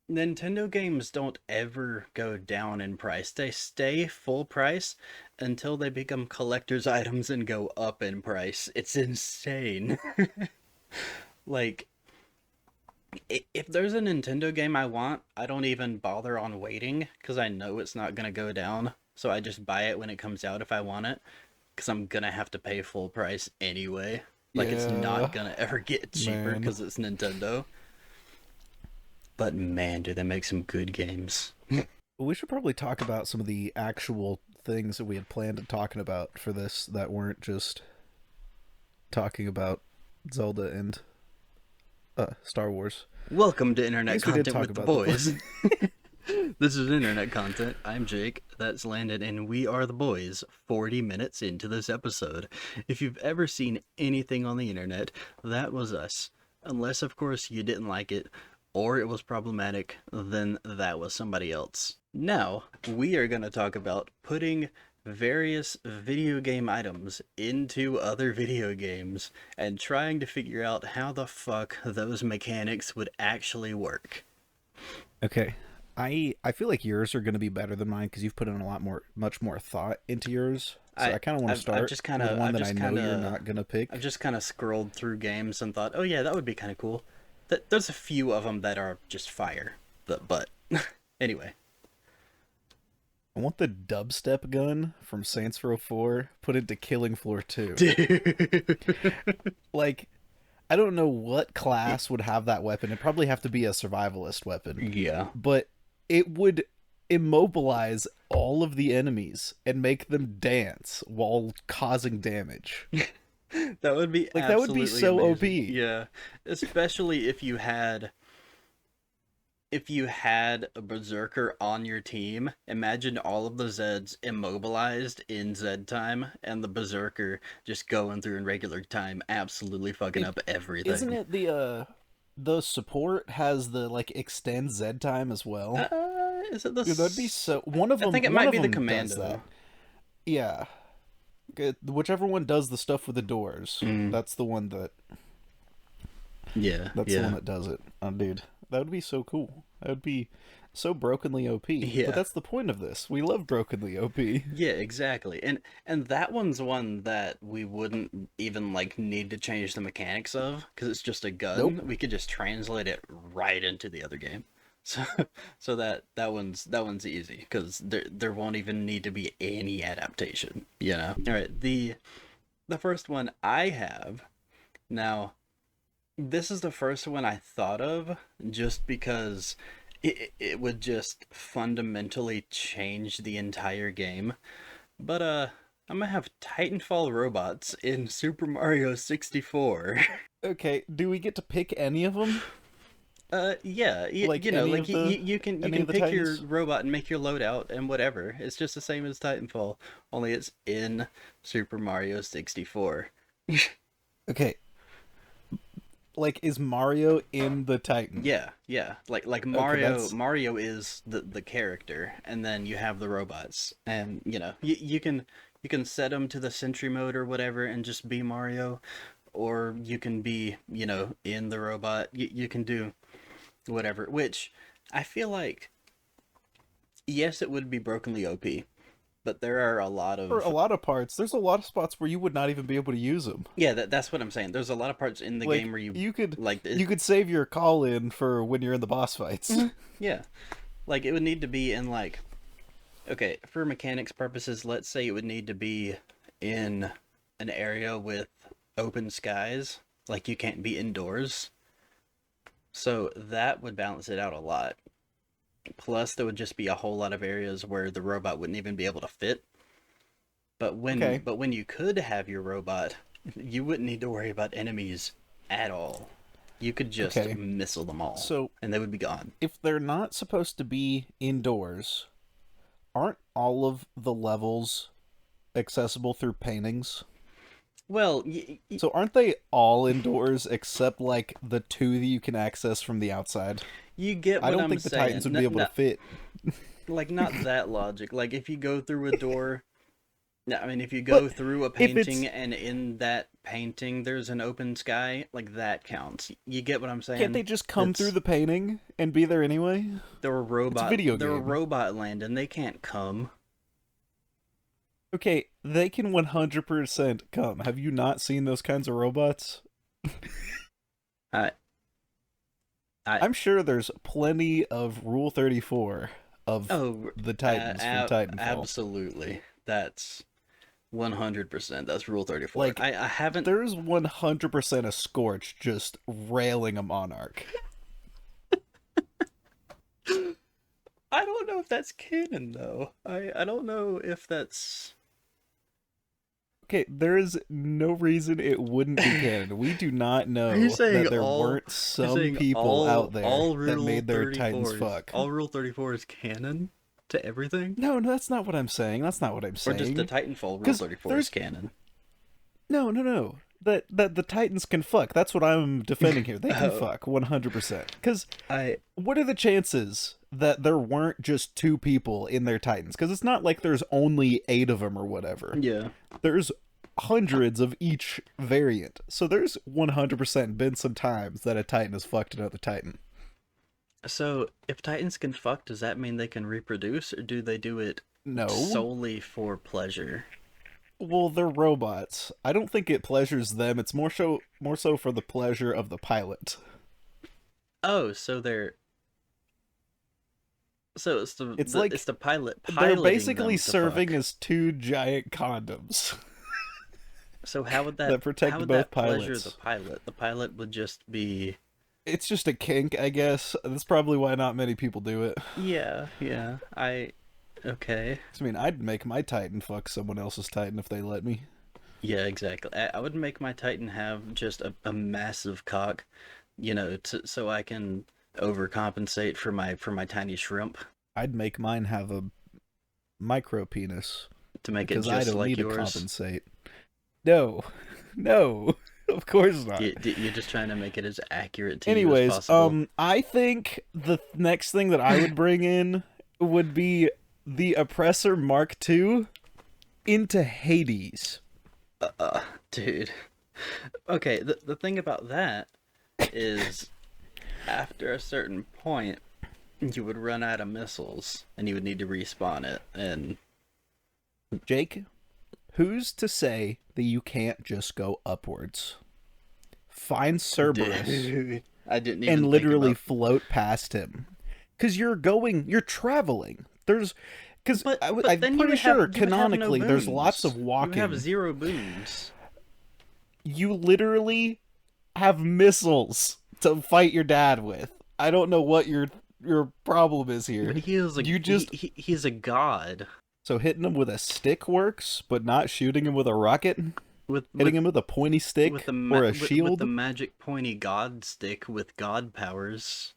Nintendo games don't ever go down in price. They stay full price until they become collector's items and go up in price. It's insane. Like, if there's a Nintendo game I want, I don't even bother on waiting because I know it's not going to go down. So I just buy it when it comes out if I want it because I'm going to have to pay full price anyway. Like, it's not Yeah, going to ever get cheaper man. because it's Nintendo. But man, do they make some good games. We should probably talk about some of the actual things that we had planned on talking about for this that weren't just talking about Zelda and Star Wars. Welcome to I Internet guess we did Content talk with the about the Boys. This is Internet Content. I'm Jake, that's Landon, and we are the boys 40 minutes into this episode. If you've ever seen anything on the internet, that was us. Unless, of course, you didn't like it, or it was problematic, then that was somebody else. Now, we are going to talk about putting various video game items into other video games and trying to figure out how the fuck those mechanics would actually work. Okay. I feel like yours are going to be better than mine because you've put in much more thought into yours. So I I kind of want to I've start just kind with of one that I know you're not going to I've pick. just kind of scrolled through games and thought, oh yeah, that would be kind of cool. There's a few of them that are just fire, but anyway, I want the dubstep gun from Saints Row 4 put into Killing Floor 2. dude, Like, I don't know what class would have that weapon. It'd probably have to be a survivalist weapon. yeah, But it would immobilize all of the enemies and make them dance while causing damage. that would be Like, that would be absolutely so amazing. OP. Yeah, especially if you had a berserker on your team. Imagine all of the Zeds immobilized in Zed time and the berserker just going through in regular time, absolutely fucking It up isn't everything. it the support has the like extend Z time as well. Is it the? Dude, that'd be so. I think it One might of be the them does commando. that. Yeah, whichever one does the stuff with the doors. Mm, That's the one that. yeah, That's the one yeah, that does it. Oh, dude, that would be so cool. That would be so brokenly OP. But yeah, that's the point of this. We love brokenly OP. yeah, exactly. And that one's one that we wouldn't even like need to change the mechanics of because it's just a gun. Nope. We could just translate it right into the other game. So so that one's easy because there won't even need to be any adaptation, you know. All right, the first one I have now. This is the first one I thought of just because it would just fundamentally change the entire game. But I'm gonna have Titanfall robots in Super Mario 64. Okay, do we get to pick any of them? Yeah, Like like you can any of the pick your Titans? robot and make your loadout and whatever. It's just the same as Titanfall, only it's in Super Mario 64. Okay, like is Mario in the Titan? Yeah, yeah. Like Okay, Mario that's Mario is the character and then you have the robots and you can set them to the sentry mode or whatever and just be Mario or you can be, in the robot. You can do whatever, which I feel like yes, it would be brokenly OP, but there are a lot for a of lot of parts. There's a lot of spots where you would not even be able to use them. yeah, that's what I'm saying. There's a lot of parts in the game Like where you you could like you could save your call in for when you're in the boss fights. yeah. Like it would need to be in like okay, for mechanics purposes, let's say it would need to be in an area with open skies, like you can't be indoors. So that would balance it out a lot. Plus, there would just be a whole lot of areas where the robot wouldn't even be able to fit. Okay, But when you could have your robot, you wouldn't need to worry about enemies at all. You could just okay. missile them all, So and they would be gone. if they're not supposed to be indoors, aren't all of the levels accessible through paintings? Well, So aren't they all indoors except like the two that you can access from the outside? you get I what don't I'm think the Titans would be saying. able to fit. Like not that logic. Like if you go through a door, yeah, I mean if you But go through a if it's painting and in that painting there's an open sky, like that counts. You get what I'm can't they saying? just come through It's the painting and be there anyway? It's a video they're a game. robot land and they can't come. Okay, they can 100% come. Have you not seen those kinds of robots? I I I'm sure there's plenty of Rule 34 of oh the Titans from Titanfall. absolutely. That's 100%. That's rule 34. Like, I haven't there's 100% a Scorch just railing a Monarch. I don't know if that's canon though. I don't know if that's Okay, there is no reason it wouldn't be canon. We do not Are you know saying that there all? weren't You're some saying people out there all that Rule made their Titans 34 is fuck. all Rule 34 is canon to everything, No, no, that's not what I'm saying. That's not what I'm or just the saying. Titanfall Rule Because 34 is there's canon? no. That the Titans can fuck. That's what I'm defending here. They can Oh, fuck 100%. Because I what are the chances that there weren't just two people in their Titans? Because it's not like there's only 8 of them or whatever. yeah. There's hundreds of each variant. So there's 100% been some times that a Titan has fucked another Titan. So if Titans can fuck, does that mean they can reproduce, or do they do it No. solely for pleasure? Well, they're robots. I don't think it pleasures them. It's more so for the pleasure of the pilot. Oh, so It's it's like the pilot they're piloting basically them to serving fuck. as two giant condoms So that how protect would both that pleasure the pilots. pilot? The pilot would just be It's just a kink, I guess. That's probably why not many people do it. yeah, yeah. Okay. I mean, I'd make my Titan fuck someone else's Titan if they let me. Yeah, exactly. I would make my Titan have just a massive cock, so I can overcompensate for my tiny shrimp I'd make mine have a micro penis to make it because I just don't like need to yours. compensate. No, no, of course not. You're just trying to make it as accurate to you as Anyways, possible. I think the next thing that I would bring in would be the Oppressor Mark II into Hades. Dude. Okay, the thing about that is after a certain point, you would run out of missiles and you would need to respawn it. And Jake, who's to say that you can't just go upwards? Find Cerberus dude, I didn't and even think literally about float past him. Because you're traveling. Because But I'm then you pretty would sure have no canonically there's lots of boons. You would have walking. 0 boons. You literally have missiles to fight your dad with. I don't know what your problem is But here. he is a You just he's a god so hitting him with a stick works, but not shooting him with a rocket. with Hitting him with a pointy stick or a with the shield. magic pointy god stick with god powers.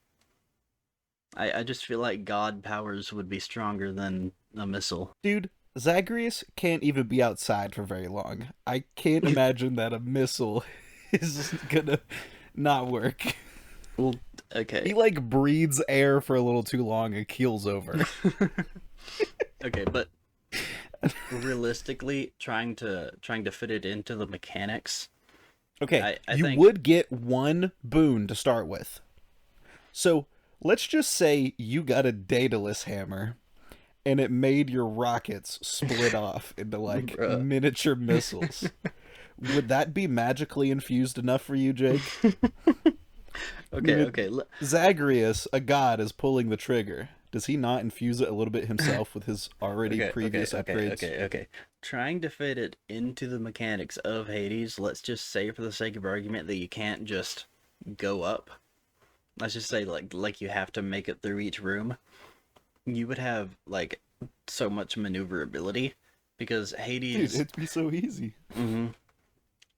I just feel like god powers would be stronger than a missile. Dude, Zagreus can't even be outside for very long. I can't imagine that a missile is gonna not work. Well, okay. He like breathes air for a little too long and keels over. Okay, but realistically, trying to fit it into the mechanics, Okay, I you think would get one boon to start with. So let's just say you got a Daedalus hammer and it made your rockets split off into like bruh. miniature missiles. Would that be magically infused enough for you, Jake? Okay, okay. Zagreus, a god, is pulling the trigger. Does he not infuse it a little bit himself with his already previous upgrades? Okay. Trying to fit it into the mechanics of Hades, let's just say for the sake of argument that you can't just go up. Let's just say like you have to make it through each room. You would have like so much maneuverability because Hades. Dude, it'd be so easy. Mm-hmm.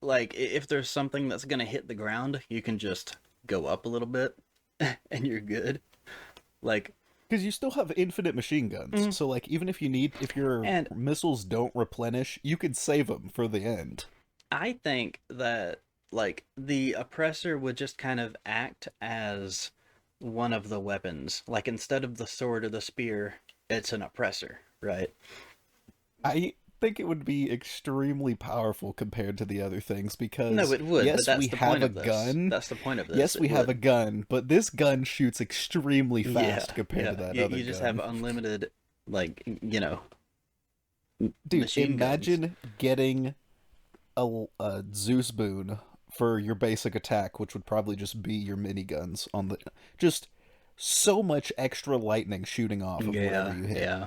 Like if there's something that's gonna hit the ground, you can just go up a little bit, and you're good. Like Because you still have infinite machine guns, so like even if your and missiles don't replenish, you could save them for the end. I think that like the oppressor would just kind of act as one of the weapons. Like instead of the sword or the spear, it's an oppressor, right? I think it would be extremely powerful compared to the other things No, because it would, but yes, that's we the have point a of this. gun. That's the point of this. Yes, It we have a would. gun, but this gun shoots extremely Yeah, fast compared yeah. to that other You just have gun. unlimited, like, Dude, machine guns. imagine getting a Zeus boon for your basic attack, which would probably just be your miniguns on the just so much extra lightning shooting off of whatever Yeah, you hit. yeah.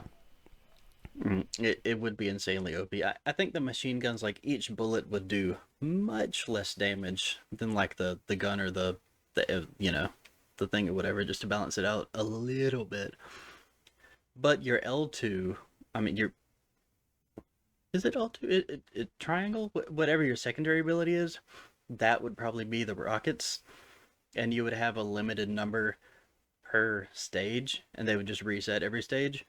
It would be insanely OP. I think the machine guns, like each bullet would do much less damage than like the gun or the the thing or whatever, just to balance it out a little bit. But your L2, I mean your is it L2? Triangle, whatever your secondary ability is, that would probably be the rockets, and you would have a limited number per stage, and they would just reset every stage.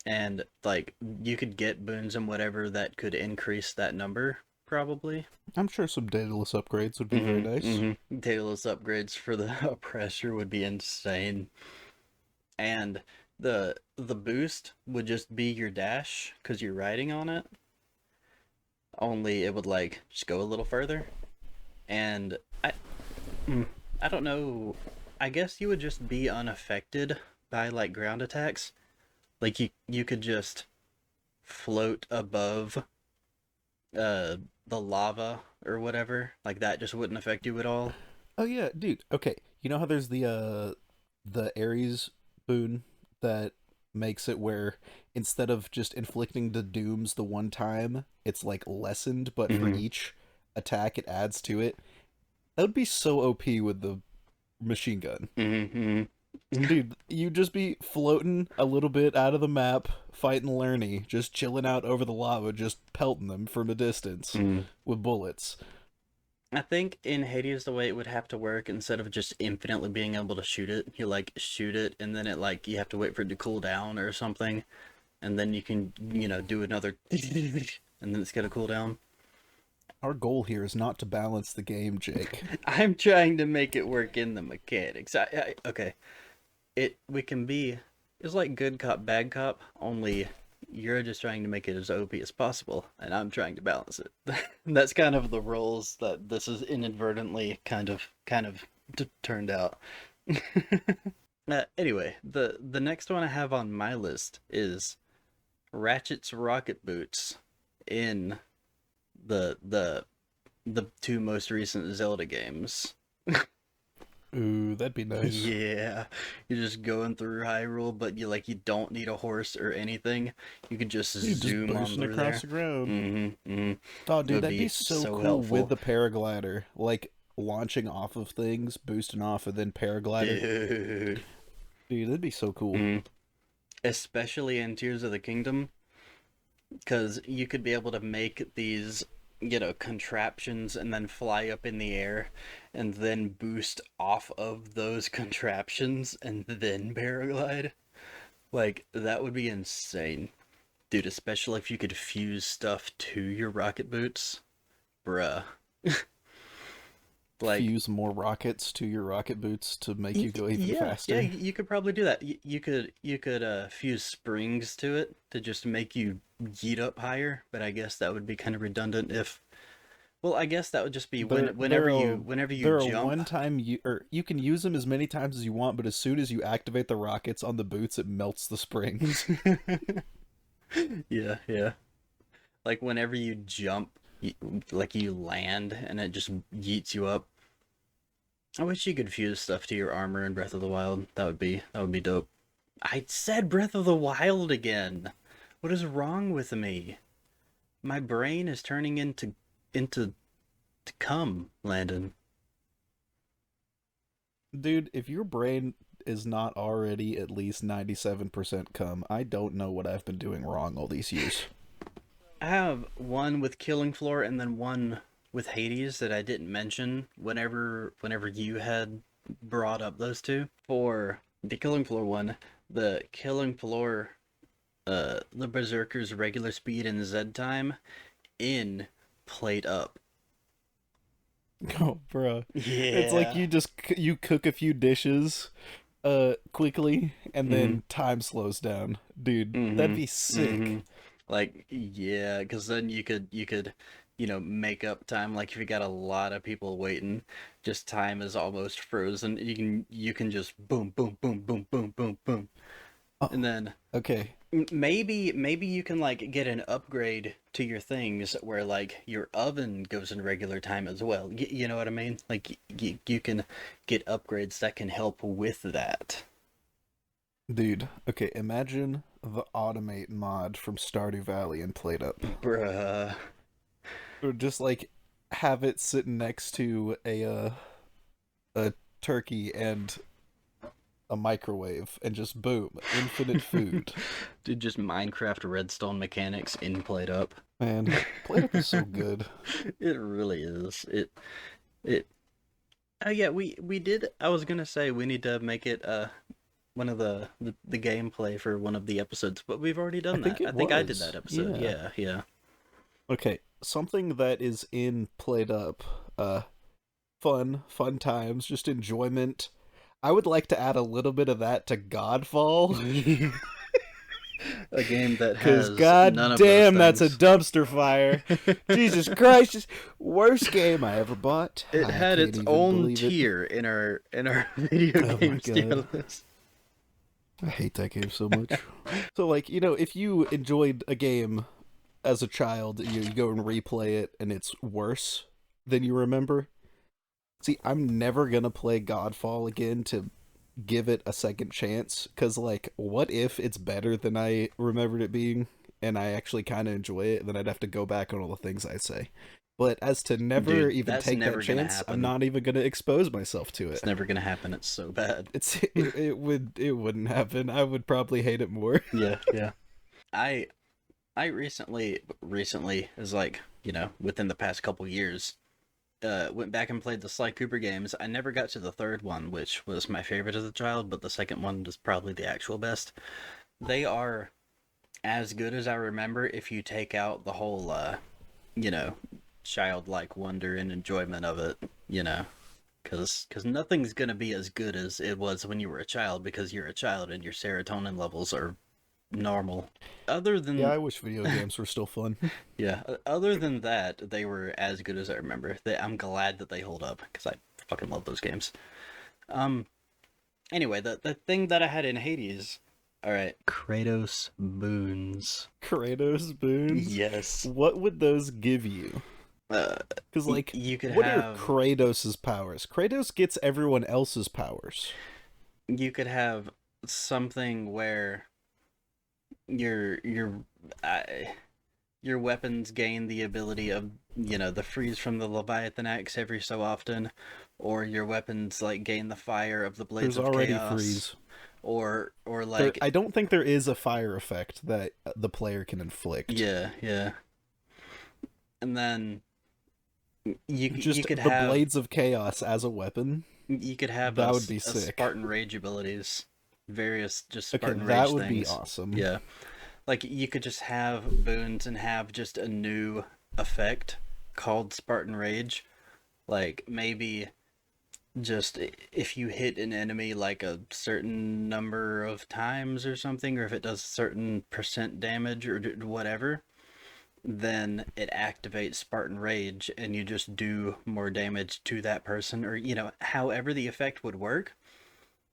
And like you could get boons and whatever that could increase that number probably. I'm sure some Daedalus upgrades would be very nice. Daedalus upgrades for the oppressor would be insane, and the boost would just be your dash because you're riding on it. Only it would like just go a little further, and I don't know. I guess you would just be unaffected by like ground attacks. Like you could just float above the lava or whatever. Like that just wouldn't affect you at all. Oh yeah, dude. Okay, you know how there's the Ares boon that makes it where instead of just inflicting the dooms the one time, it's like lessened, but for Mm-hmm. each attack it adds to it. That would be so OP with the machine gun. Mm-hmm. Dude, you'd just be floating a little bit out of the map, fighting Lerny, just chilling out over the lava, just pelting them from a distance Mm. with bullets. I think in Hades the way it would have to work, instead of just infinitely being able to shoot it, you like shoot it and then it like you have to wait for it to cool down or something, and then you can do another and then it's gonna cool down. Our goal here is not to balance the game, Jake. I'm trying to make it work in the mechanics. Okay. We can be, it's like good cop bad cop, only you're just trying to make it as OP as possible and I'm trying to balance it. That's kind of the roles that this is inadvertently kind of turned out. Anyway, the next one I have on my list is Ratchet's rocket boots in the the two most recent Zelda games. Ooh, that'd be nice. Yeah, you're just going through Hyrule, but you don't need a horse or anything. You could just Dude, just zoom on boosting through across there. the ground. Mm-hmm. Oh, It dude, would that'd be be so so cool with helpful. the paraglider. Like, launching off of things, boosting off, and then paraglider. Dude. Dude, that'd be so cool. Mm. Especially in Tears of the Kingdom, because you could be able to make these, contraptions and then fly up in the air and then boost off of those contraptions and then paraglide. Like, that would be insane. Dude, especially if you could fuse stuff to your rocket boots. Bruh. Like, Fuse more rockets to your rocket boots to make you go even yeah, faster. you could probably do that. You could fuse springs to it to just make you yeet up higher, but I guess that would be kind of redundant if, well, I guess that would just be They're whenever they're you a whenever you they're a jump. one time you or you can use them as many times as you want, but as soon as you activate the rockets on the boots, it melts the springs. Yeah, yeah. Like whenever you jump, like you land and it just yeets you up. I wish you could fuse stuff to your armor in Breath of the Wild. That would be dope. I said Breath of the Wild again. What is wrong with me? My brain is turning into to cum, Landon. Dude, if your brain is not already at least 97% cum, I don't know what I've been doing wrong all these years. I have one with Killing Floor and then one with Hades that I didn't mention whenever you had brought up those two. For the Killing Floor one, the Killing Floor the Berserker's regular speed and Z time in played up. Oh, bro. It's like Yeah. you cook a few dishes quickly and Mhm. then time slows down. Dude, that'd Mhm. be sick. Mhm. Like, yeah, because then you could make up time. Like if you got a lot of people waiting, just time is almost frozen. You can just boom, boom, boom, boom, boom, boom, boom, and Oh, then okay. maybe you can like get an upgrade to your things where like your oven goes in regular time as well. You know what I mean? Like you can get upgrades that can help with that. Dude, okay, imagine the automate mod from Stardew Valley and played up. Bruh. Or just like have it sitting next to a turkey and a microwave and just boom, infinite food. Dude, just Minecraft redstone mechanics in played up. Man, played up is so good. It really is. It Oh yeah, we did. I was gonna say we need to make it one of the gameplay for one of the episodes, but we've already I done think that. I it think I did was. that episode. Yeah. Yeah, yeah. Okay, something that is in played up. Fun times, just enjoyment. I would like to add a little bit of that to Godfall. A game that Cause has none god of those damn, that's a things. dumpster fire. Jesus Christ, it's worst game I ever bought. It I had can't its even own believe it. tier in our video Oh my games tier god. list. I hate that game so much. So like, if you enjoyed a game as a child, you go and replay it and it's worse than you remember. See, I'm never gonna play Godfall again to give it a second chance, because like, what if it's better than I remembered it being and I actually kind of enjoy it, then I'd have to go back on all the things I say. But as to never Dude, even that's take that never gonna chance, I'm happen. not even going to expose myself to It's it. never gonna happen. It's so bad. It wouldn't happen. I would probably hate it more. Yeah, yeah. I I recently is like, within the past couple years, went back and played the Sly Cooper games. I never got to the third one, which was my favorite as a child, but the second one is probably the actual best. They are as good as I remember if you take out the whole, you know, childlike wonder and enjoyment of it, because nothing's gonna be as good as it was when you were a child because you're a child and your serotonin levels are normal. Other Yeah, than I wish video games were still fun. Yeah, other than that, they were as good as I remember. I'm glad that they hold up because I fucking love those games. Um. Anyway, the thing that I had in Hades. All right, Kratos boons. Kratos boons. Yes. What would those give you? Uh, Because, like, you could what are have Kratos's powers? Kratos gets everyone else's powers. you could have something where your uh, your weapons gain the ability of the freeze from the Leviathan axe every so often, or your weapons like gain the fire of the blades There's of already chaos, freeze. or There, like I don't think there is a fire effect that the player can inflict. yeah, and then you Just could the have blades of chaos as a weapon. a, That would be a sick. Spartan rage abilities, various just Okay, Spartan that rage would be things. awesome. Yeah, like you could just have boons and have just a new effect called Spartan rage. Like maybe just if you hit an enemy like a certain number of times or something, or if it does certain percent damage or whatever, then it activates Spartan Rage and you just do more damage to that person, or however the effect would work.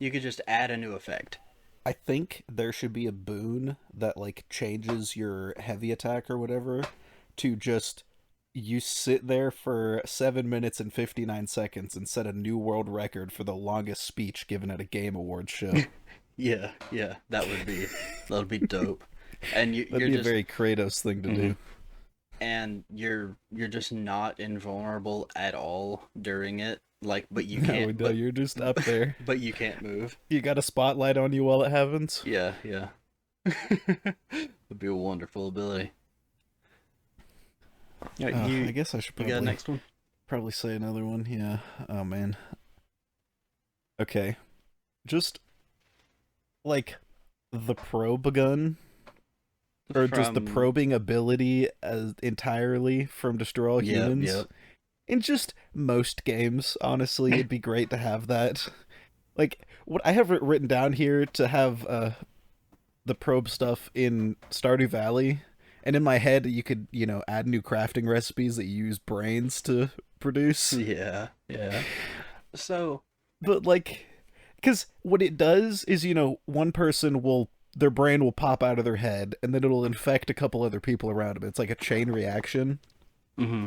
You could just add a new effect. I think there should be a boon that like changes your heavy attack or whatever to just you sit there for 7 minutes and 59 seconds and set a new world record for the longest speech given at a game awards show. Yeah, that would be dope. And That'd you're be a just very Kratos thing to mhm. do. And you're just not invulnerable at all during it. Like, but you No, can't, no, you're just up there. but you can't move. You got a spotlight on you while it happens. Yeah. Would be a wonderful ability. Yeah, I guess I should you got a probably next one? say another one. Yeah. Oh man. Okay. Just like the probe gun, or just the From probing ability as entirely from Destroy All Humans. yep. In just most games, honestly, it'd be great to have that. Like what I have written down here to have the probe stuff in Stardew Valley, and in my head you could add new crafting recipes that you use brains to produce. Yeah. So But like, because what it does is one person will their brain will pop out of their head and then it'll infect a couple other people around them. It's like a chain reaction. hmm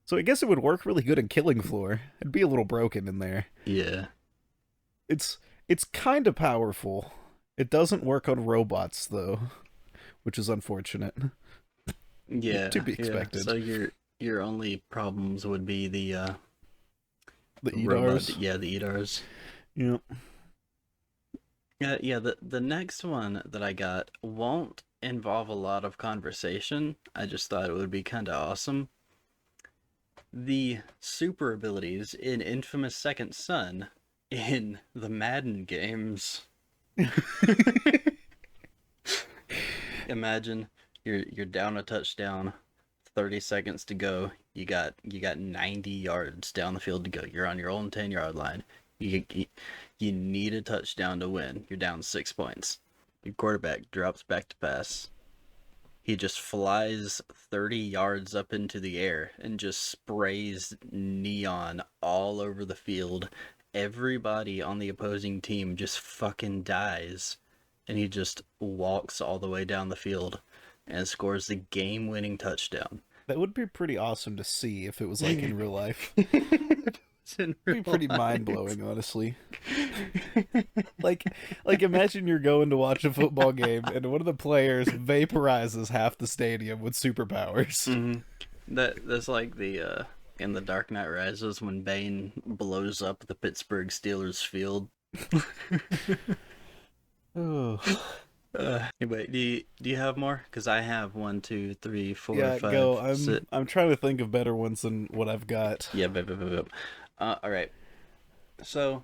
So I guess it would work really good in Killing Floor. It'd be a little broken in there. yeah. It's kind of powerful. It doesn't work on robots though, which is unfortunate. To be Yeah. expected. So your only problems would be The the robot, Edars. yeah, the Edars. Yeah. Yeah, the next one that I got won't involve a lot of conversation. I just thought it would be kind of awesome. The super abilities in Infamous Second Son in the Madden games. Imagine you're down a touchdown, 30 seconds to go. You got 90 yards down the field to go. You're on your own 10-yard line. You need a touchdown to win. You're down 6 points. Your quarterback drops back to pass. He just flies 30 yards up into the air and just sprays neon all over the field. Everybody on the opposing team just fucking dies. And he just walks all the way down the field and scores the game winning touchdown. That would be pretty awesome to see if it was like in real life. It's in It'd be real pretty life. mind blowing, honestly. Like, imagine you're going to watch a football game and one of the players vaporizes half the stadium with superpowers. Mhm. That's like the in the Dark Knight Rises when Bane blows up the Pittsburgh Steelers field. Oh, Anyway, do you have more? Because I have one, two, three, four, yeah, five, go. six. I'm trying to think of better ones than what I've got. Yeah, all right. So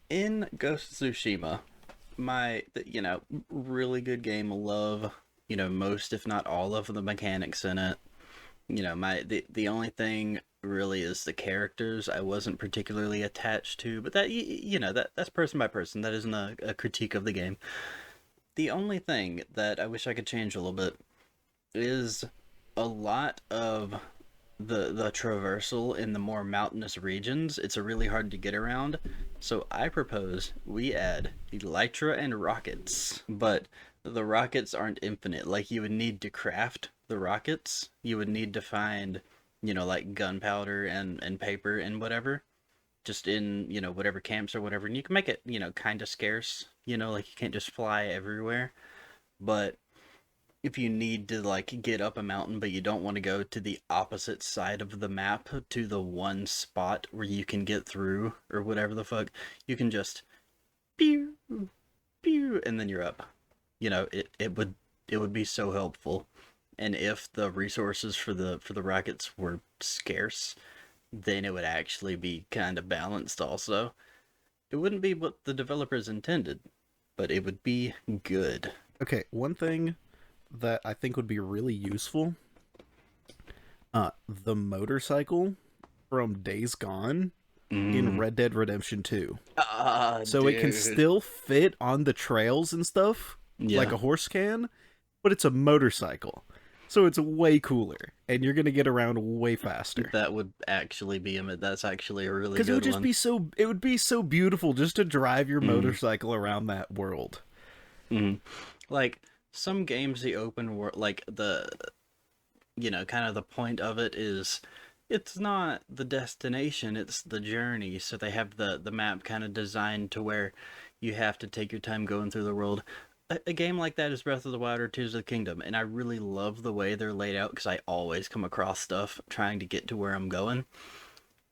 in Ghost of Tsushima, really good game. Love most if not all of the mechanics in it. The only thing really is the characters I wasn't particularly attached to, but that's person by person. That isn't a critique of the game. The only thing that I wish I could change a little bit is a lot of the traversal in the more mountainous regions. It's a really hard to get around. So I propose we add elytra and rockets. But the rockets aren't infinite. Like you would need to craft the rockets. You would need to find like gunpowder and paper and whatever, just in, whatever camps or whatever. And you can make it, kind of scarce, like you can't just fly everywhere. But if you need to, like, get up a mountain, but you don't want to go to the opposite side of the map to the one spot where you can get through or whatever the fuck, you can just pew, pew, and then you're up. It would be so helpful. And if the resources for the rockets were scarce, then it would actually be kind of balanced also. It wouldn't be what the developers intended, but it would be good. Okay, one thing that I think would be really useful, the motorcycle from Days Gone in Red Dead Redemption 2. So it can Dude. still fit on the trails and stuff, like Yeah. a horse can, but it's a motorcycle. So it's way cooler, and you're gonna get around way faster. That would actually be that's actually a really Because it would good just one. be it would be so beautiful just to drive your Mm. motorcycle around that world. Mm. Like some games, the open world, like kind of the point of it is it's not the destination, it's the journey. So they have the map kind of designed to where you have to take your time going through the world. A game like that is Breath of the Wild or Tears of the Kingdom, and I really love the way they're laid out because I always come across stuff trying to get to where I'm going.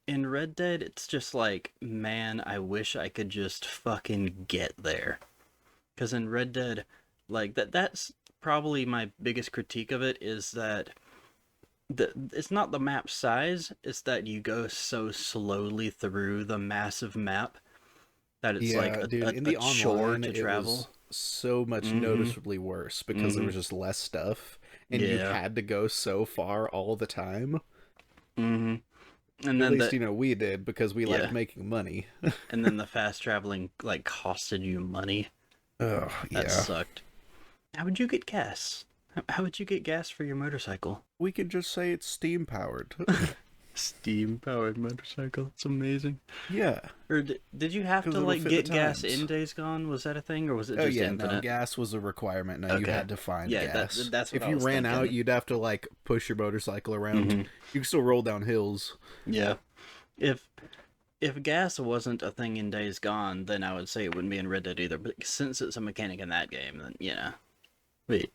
In Red Dead, it's just like, man, I wish I could just fucking get there. Because in Red Dead, like that's probably my biggest critique of it is that it's not the map size, it's that you go so slowly through the massive map that it's like Yeah, dude, in a the chore online, to it travel. was so much Mm-hmm. noticeably worse because there Mm-hmm. was just less stuff, and you Yeah. had to go so far all the time. Mm-hmm. And At then least, we did because we liked yeah, making money. and then the fast traveling like costed you money. Oh, That yeah. sucked. How would you get gas? How would you get gas for your motorcycle? We could just say it's steam powered. Steam powered motorcycle. It's amazing. Yeah, Or did you have because to it'll like fit the get gas times. in Days Gone? Was that a thing, or was it Oh just yeah, no, infinite? gas was a requirement. No, you Okay. had to find Yeah, gas. that's what If I you was ran out, thinking. you'd have to like push your motorcycle around. Hmm. You can still roll down hills. Yeah. If if gas wasn't a thing in Days Gone, then I would say it wouldn't be in Red Dead either. But since it's a mechanic in that game, then we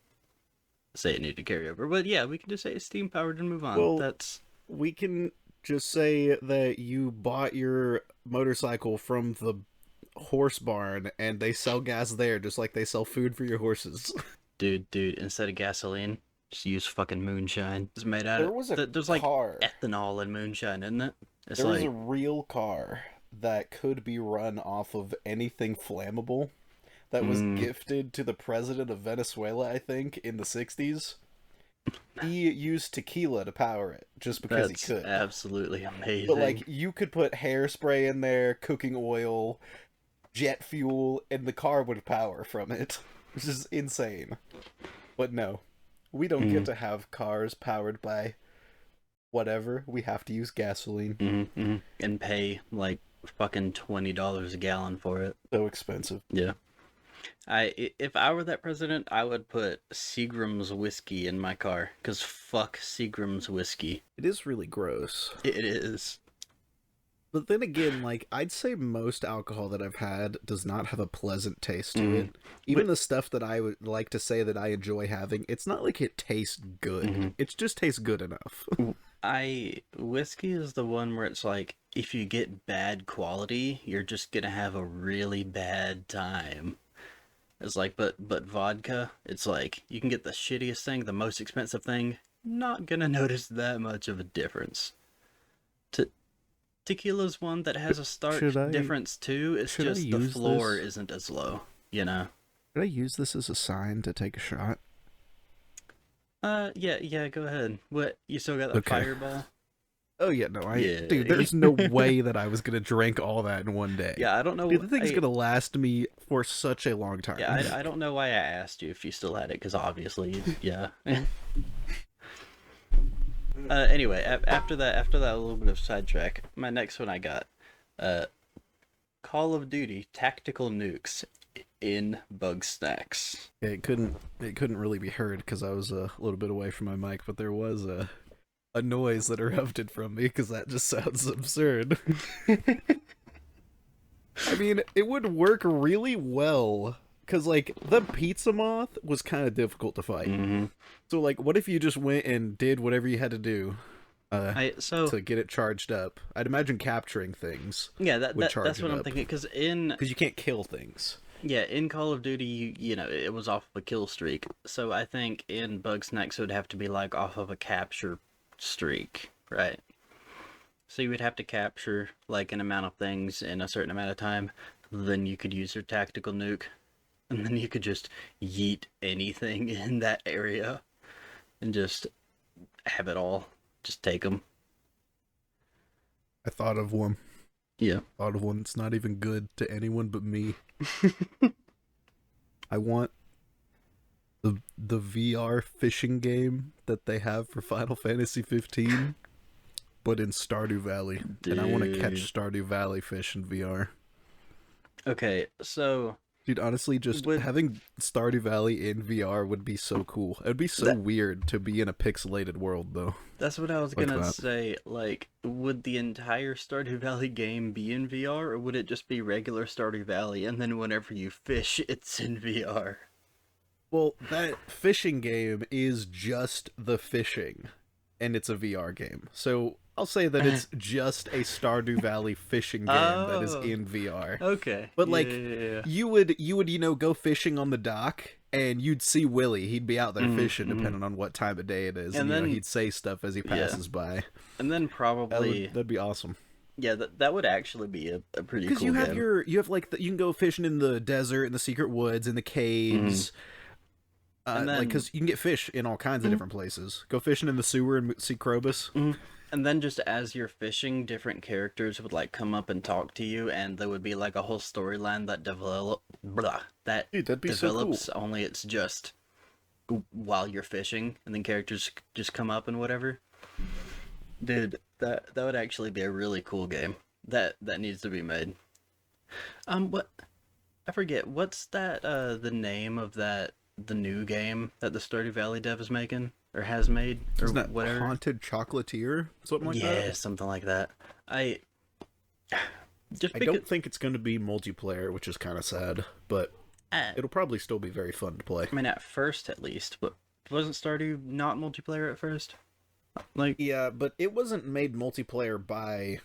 say it needed to carry over. But yeah, we can just say it's steam powered and move on. Well, That's we can just say that you bought your motorcycle from the horse barn and they sell gas there just like they sell food for your horses. dude. Instead of gasoline, just use fucking moonshine. It's made out There of was a there's like car. ethanol in moonshine, isn't it? It's There was a like real car that could be run off of anything flammable that was mm, gifted to the president of Venezuela, I think, in the 60s. He used tequila to power it just because he that's could. absolutely amazing. But like you could put hairspray in there, cooking oil, jet fuel, and the car would power from it, which is insane. But no, we don't get Mm, to have cars powered by whatever. We have to use gasoline. and pay like fucking $20 a gallon for it. So expensive. Yeah. If I were that president, I would put Seagram's whiskey in my car, cause fuck Seagram's whiskey. It is really gross. It is. But then again, like I'd say most alcohol that I've had does not have a pleasant taste to Mm. it. Even But the stuff that I would like to say that I enjoy having, it's not like it tastes good. Mhm. It just tastes good enough. whiskey is the one where it's like if you get bad quality, you're just gonna have a really bad time. It's like, but vodka, it's like you can get the shittiest thing, the most expensive thing, not gonna notice that much of a difference. Te- Tequila's one that has a stark Should I difference too. It's should I just the use floor this? isn't as low, you know. Should I use this as a sign to take a shot? Yeah, go ahead. What, you still got that Okay. fireball? Oh yeah, no, Yeah. dude, there's no way that I was gonna drink all that in one day. Yeah, I don't know. Dude, the thing's gonna last me for such a long time. Yeah, I don't know why I asked you if you still had it, because obviously, yeah. Anyway, after that little bit of sidetrack, my next one I got, uh, Call of Duty Tactical Nukes in Bug Snacks. It couldn't really be heard because I was a little bit away from my mic, but there was a a noise that erupted from me because that just sounds absurd. I mean, it would work really well because, like, the pizza moth was kind of difficult to fight. Mm-hmm. So, like, what if you just went and did whatever you had to do So to get it charged up? I'd imagine capturing things yeah, would charge that's it what I'm up thinking. Because you can't kill things. yeah, in Call of Duty, you know, it was off of a kill streak. So I think in Bugsnax it would have to be like off of a capture streak, right? So you would have to capture like an amount of things in a certain amount of time. Then you could use your tactical nuke, and then you could just yeet anything in that area and just have it all. Just take them. I thought of one. Yeah. Thought of one that's not even good to anyone but me. I want the VR fishing game that they have for Final Fantasy 15, but in Stardew Valley. Dude. And I want to catch Stardew Valley fish in VR. Okay, so Dude, honestly, just having Stardew Valley in VR would be so cool. It would be so weird to be in a pixelated world, though. that's what I was gonna say. Like, would the entire Stardew Valley game be in VR, or would it just be regular Stardew Valley, and then whenever you fish, it's in VR? Well, that fishing game is just the fishing, and it's a VR game. So I'll say that it's just a Stardew Valley fishing game that is in VR. Okay. But like yeah. you would go fishing on the dock and you'd see Willie. He'd be out there fishing depending on what time of day it is. And then he'd say stuff as he passes by. And then probably that'd be awesome. Yeah, that would actually be a pretty cool Because you game. have like you can go fishing in the desert, in the secret woods, in the caves. And then, like, because you can get fish in all kinds of different places. Go fishing in the sewer and see Krobus. And then just as you're fishing, different characters would like come up and talk to you, and there would be like a whole storyline that Dude, develops. So cool. Only it's just while you're fishing, and then characters just come up and whatever. Dude, that would actually be a really cool game. That needs to be made. What? I forget. What's that? The name of the new game that the Stardew Valley dev is making or has made or Isn't that whatever? Haunted Chocolatier, something like that. Yeah, something like that. I don't think it's going to be multiplayer, which is kind of sad, but it'll probably still be very fun to play. I mean, at first, at least. But wasn't Stardew not multiplayer at first? Like, yeah, but it wasn't made multiplayer by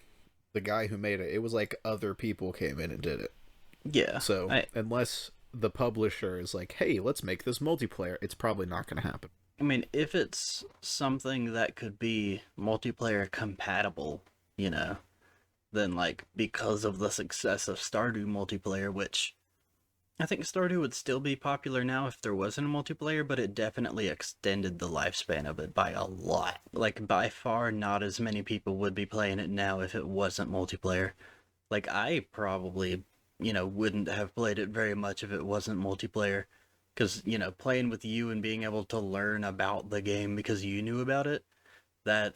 the guy who made it. It was like other people came in and did it. yeah. So unless the publisher is like, "Hey, let's make this multiplayer," it's probably not going to happen. I mean, if it's something that could be multiplayer compatible, you know, then like because of the success of Stardew multiplayer, which I think Stardew would still be popular now if there wasn't a multiplayer, but it definitely extended the lifespan of it by a lot. Like, by far, not as many people would be playing it now if it wasn't multiplayer. Like, I probably, you know, wouldn't have played it very much if it wasn't multiplayer. Because, you know, playing with you and being able to learn about the game because you knew about it, that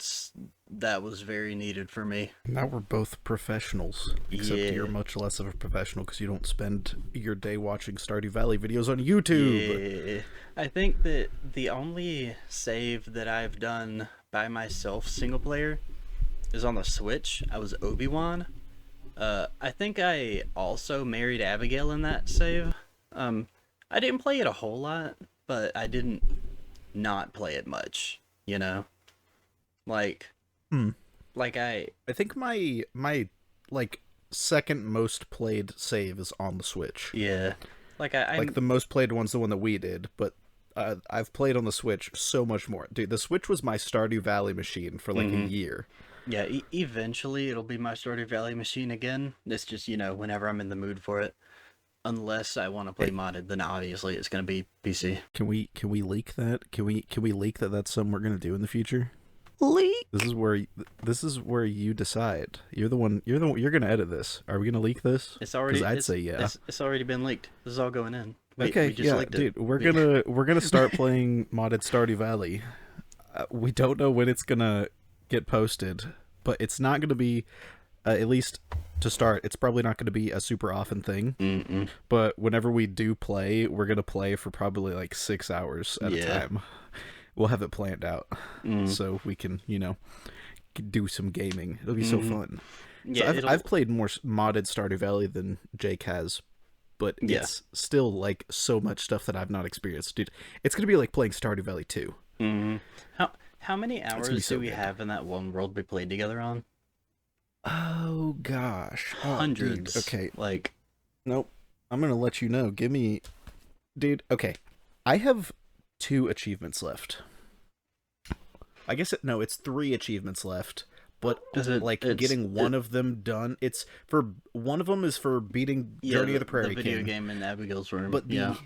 was very needed for me. Now we're both professionals, except you're much less of a professional because you don't spend your day watching Stardew Valley videos on YouTube. Yeah. I think that the only save that I've done by myself single player is on the Switch. I was Obi-Wan. I think I also married Abigail in that save. I didn't play it a whole lot, but I didn't not play it much, you know? Like, I think my like second most played save is on the Switch. Yeah. Like the most played one's the one that we did, but I've played on the Switch so much more. Dude, the Switch was my Stardew Valley machine for like a year. Yeah, eventually it'll be my Stardew Valley machine again. It's just, you know, whenever I'm in the mood for it. Unless I want to play modded, then obviously it's going to be PC. Can we leak that? Can we leak that that's something we're going to do in the future? Leak. This is where you decide. You're going to edit this. Are we going to leak this? It's already. I'd say yeah. It's already been leaked. This is all going in. We just yeah, leaked dude. it. We're gonna start playing modded Stardew Valley. We don't know when it's gonna get posted, but it's not gonna be. At least to start, it's probably not going to be a super often thing. But whenever we do play, we're going to play for probably like 6 hours at a time. we'll have it planned out Mm. so we can, do some gaming. It'll be so Hmm. fun. So Yeah, I've it'll. played more modded Stardew Valley than Jake has, but Yeah. it's still like so much stuff that I've not experienced, dude. It's gonna be like playing Stardew Valley 2. Hmm. How many It's gonna be hours do so we good. have in that one world we played together on? Oh gosh. Oh dude. Hundreds. Okay. Like, Nope. I'm gonna let you know. Give me, dude. Okay. I have 2 achievements left. I guess no, it's 3 achievements left. But is it? like getting one of them done, it's for one of them is for beating Yeah, Journey of the the Prairie video King, game in Abigail's room. but Yeah. the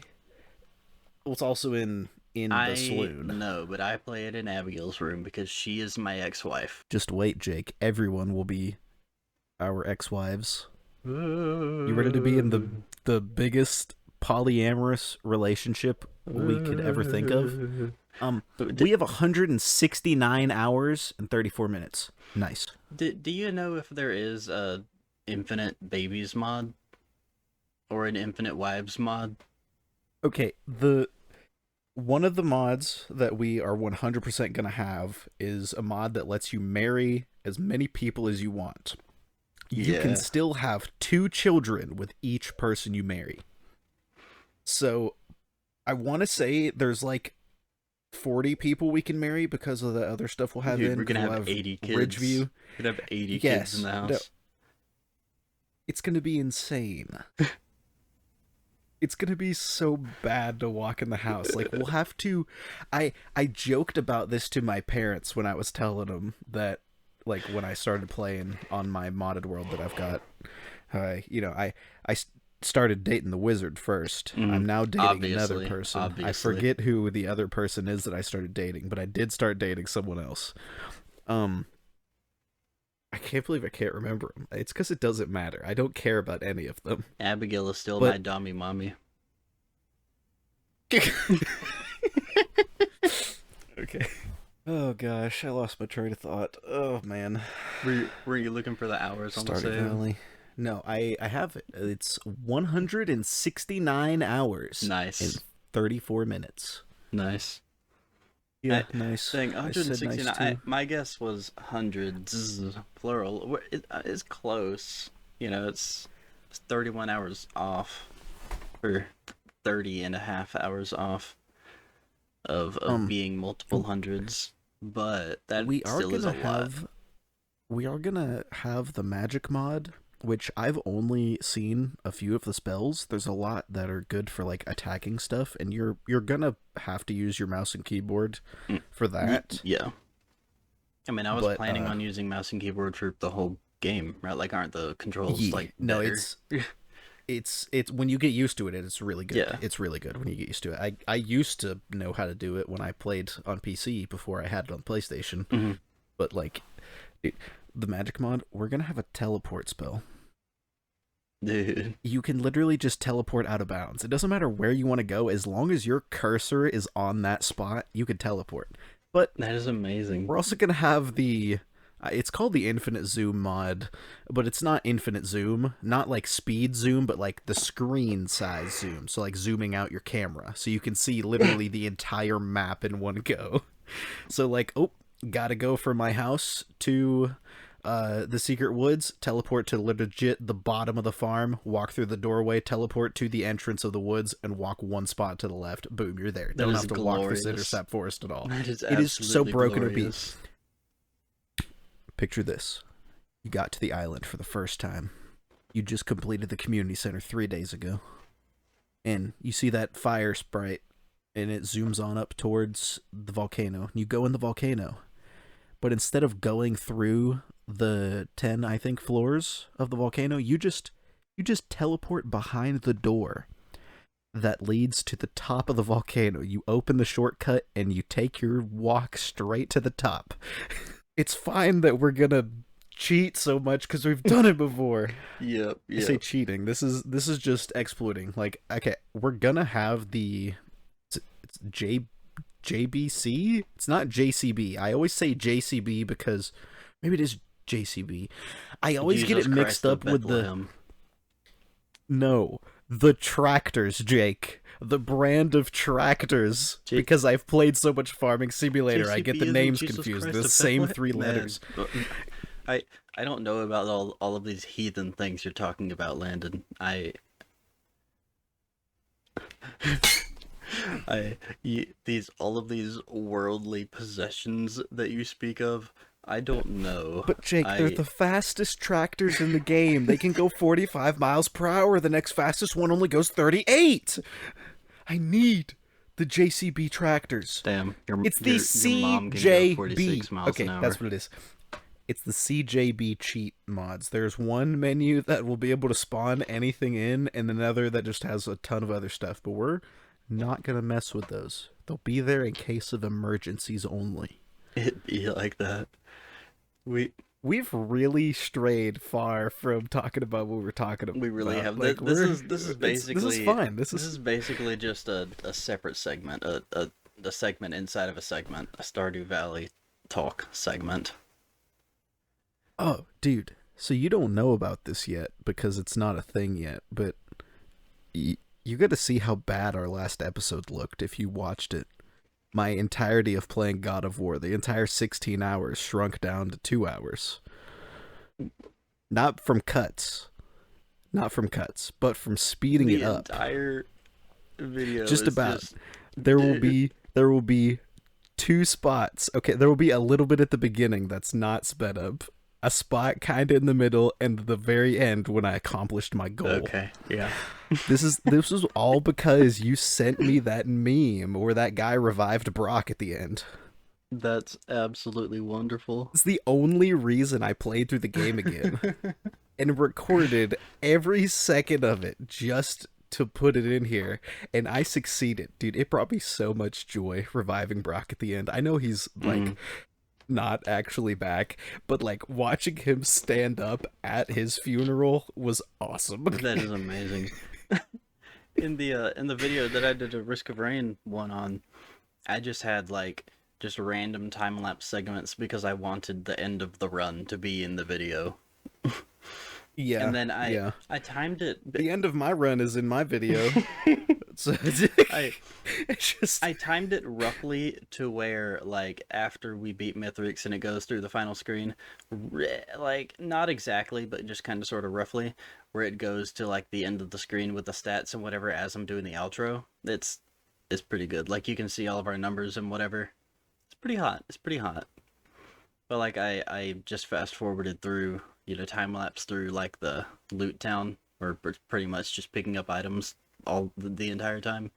well, it's also in the I saloon. know, but I play it in Abigail's room because she is my ex-wife. Just wait, Jake. Everyone will be our ex-wives. You ready to be in the biggest polyamorous relationship we could ever think of? We have 169 hours and 34 minutes. Nice. Do you know if there is a infinite babies mod or an infinite wives mod? Okay, one of the mods that we are 100% going to have is a mod that lets you marry as many people as you want. You can still have 2 children with each person you marry. So, I want to say there's like 40 people we can marry because of the other stuff we'll have Dude, in. we're gonna We'll have 80 kids. Ridgeview. We're gonna have 80 kids in Yes. the No, house. it's going to be insane. It's going to be so bad to walk in the house. Like, we'll have to... I joked about this to my parents when I was telling them that, like, when I started playing on my modded world that I've got, I started dating the wizard first. I'm now dating another person. Obviously. I forget who the other person is that I started dating, but I did start dating someone else. I can't believe I can't remember them. It's because it doesn't matter. I don't care about any of them. Abigail is still But- my dommy mommy. Okay. Oh gosh, I lost my train of thought. Oh man. Were you looking for the hours on the Stardew save? Valley. No, I have it. It's 169 hours. Nice. And 34 minutes. Nice. Yeah, nice. Saying I said 169. nice too. My guess was hundreds, plural. It's close. It's 31 hours off, or 30 and a half hours off of being multiple hundreds. But that we are still is a gonna lot. have we are gonna have the magic mod, which I've only seen a few of the spells. There's a lot that are good for like attacking stuff, and you're gonna have to use your mouse and keyboard for that. Yeah. I mean, I was But, planning on using mouse and keyboard for the whole game, right? Like, aren't the controls like no, better? it's when you get used to it, it's really good. Yeah. It's really good when you get used to it. I used to know how to do it when I played on PC before I had it on PlayStation. Mhm. But like, dude, the magic mod, we're gonna have a teleport spell. Dude, You can literally just teleport out of bounds. It doesn't matter where you want to go, as long as your cursor is on that spot, you can teleport. But that is amazing. we're also gonna have the it's called the infinite zoom mod, but it's not infinite zoom, not like speed zoom, but like the screen size zoom. So like zooming out your camera so you can see literally the entire map in one go. So like, gotta go from my house to the secret woods, teleport to legit the bottom of the farm, walk through the doorway, teleport to the entrance of the woods, and walk one spot to the left. Boom, you're there. That Don't is have to walk glorious. through Intercept Forest at all. That is It is so absolutely broken glorious. Picture this. You got to the island for the first time. You just completed the community center 3 days ago. And you see that fire sprite, and it zooms on up towards the volcano. And you go in the volcano. But instead of going through the 10, I think, floors of the volcano, you just teleport behind the door that leads to the top of the volcano. You open the shortcut, and you take your walk straight to the top. It's fine that we're gonna cheat so much because we've done it before. Yep. I say cheating. This is just exploiting. Like, okay, we're gonna have the it's JBC. It's not JCB. I always say JCB because maybe it is JCB. I always get it mixed up with the Bethlehem. no, the tractors, Jake. the brand of tractors. J- Because I've played so much Farming Simulator, I get JCB the isn't names Jesus confused. Christ The of same Bethlehem? 3 Man, letters. I I don't know about all of these heathen things you're talking about, Landon. These all of these worldly possessions that you speak of, I don't know. But Jake, they're the fastest tractors in the game. They can go 45 miles per hour. The next fastest one only goes 38. I need the JCB tractors. Damn, It's the your mom can go 46 CJB. miles Okay, an hour. that's what it is. It's the CJB cheat mods. There's one menu that will be able to spawn anything in, and another that just has a ton of other stuff. But we're not gonna mess with those. They'll be there in case of emergencies only. It be like that. We've really strayed far from talking about what we're talking about. We really have. Like, This is basically this is fine. This is basically just a separate segment, a segment inside of a segment, a Stardew Valley talk segment. Oh, dude. So you don't know about this yet because it's not a thing yet, but you got to see how bad our last episode looked if you watched it. My entirety of playing God of War, the entire 16 hours shrunk down to 2 hours. Not from cuts, but from speeding it up. The entire video Just is about. just... There will be 2 spots. Okay, there will be a little bit at the beginning that's not sped up. A spot kind of in the middle, and the very end when I accomplished my goal. Okay, yeah. This was all because you sent me that meme where that guy revived Brock at the end. That's absolutely wonderful. It's the only reason I played through the game again and recorded every second of it just to put it in here, and I succeeded. Dude, it brought me so much joy reviving Brock at the end. I know he's like not actually back, but like watching him stand up at his funeral was awesome. That is amazing. In the video that I did a Risk of Rain one on, I just had like just random time lapse segments because I wanted the end of the run to be in the video. Yeah. And then I timed it. The end of my run is in my video. So I timed it roughly to where, like, after we beat Mithrix and it goes through the final screen, like, not exactly, but just kind of sort of roughly, where it goes to, like, the end of the screen with the stats and whatever as I'm doing the outro. It's pretty good. Like, you can see all of our numbers and whatever. It's pretty hot. It's pretty hot. But, like, I just fast-forwarded through, time lapse through, like, the loot town, or pretty much just picking up items all the entire time.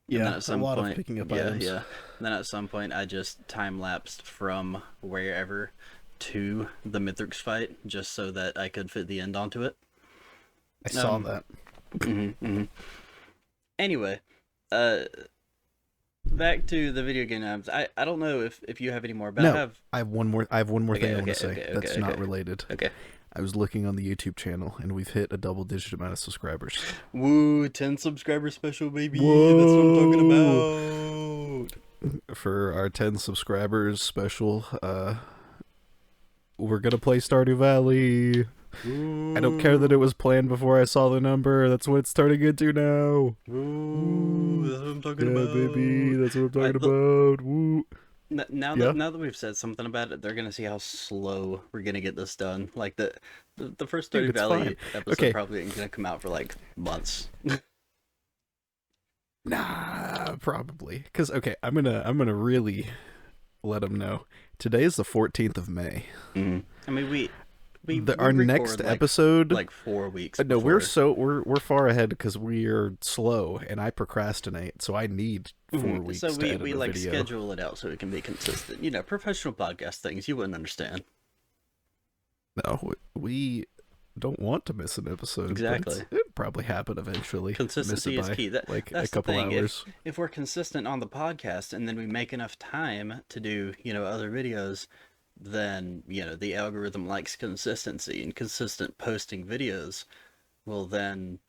Yeah, a lot of picking up items. Yeah. Then at some point, I just time lapsed from wherever to the Mithrix fight, just so that I could fit the end onto it. I saw that. Anyway, back to the video game apps. I don't know if you have any more, but no, I have one more thing I want to say okay, not related. Okay. I was looking on the YouTube channel, and we've hit a double-digit amount of subscribers. Woo, 10 subscriber special, baby. Whoa. That's what I'm talking about. For our 10 subscribers special, we're going to play Stardew Valley. Ooh. I don't care that it was planned before I saw the number. That's what it's turning into now. Ooh, that's what I'm talking about. Yeah, baby, that's what I'm talking about. Woo. Now that we've said something about it, they're gonna see how slow we're gonna get this done. Like the first Stardew Valley episode probably ain't gonna come out for like months. Nah, probably. Because I'm gonna really let them know. Today is the 14th of May. I mean, our next episode, like 4 weeks. No, we're far ahead because we are slow, and I procrastinate, so I need 4 weeks. So to edit we a like video. schedule it out so it can be consistent. Professional podcast things you wouldn't understand. No, we don't want to miss an episode. Exactly. It'll probably happen eventually. Consistency is key. That's a couple hours. If we're consistent on the podcast and then we make enough time to do other videos, then the algorithm likes consistency, and consistent posting videos will then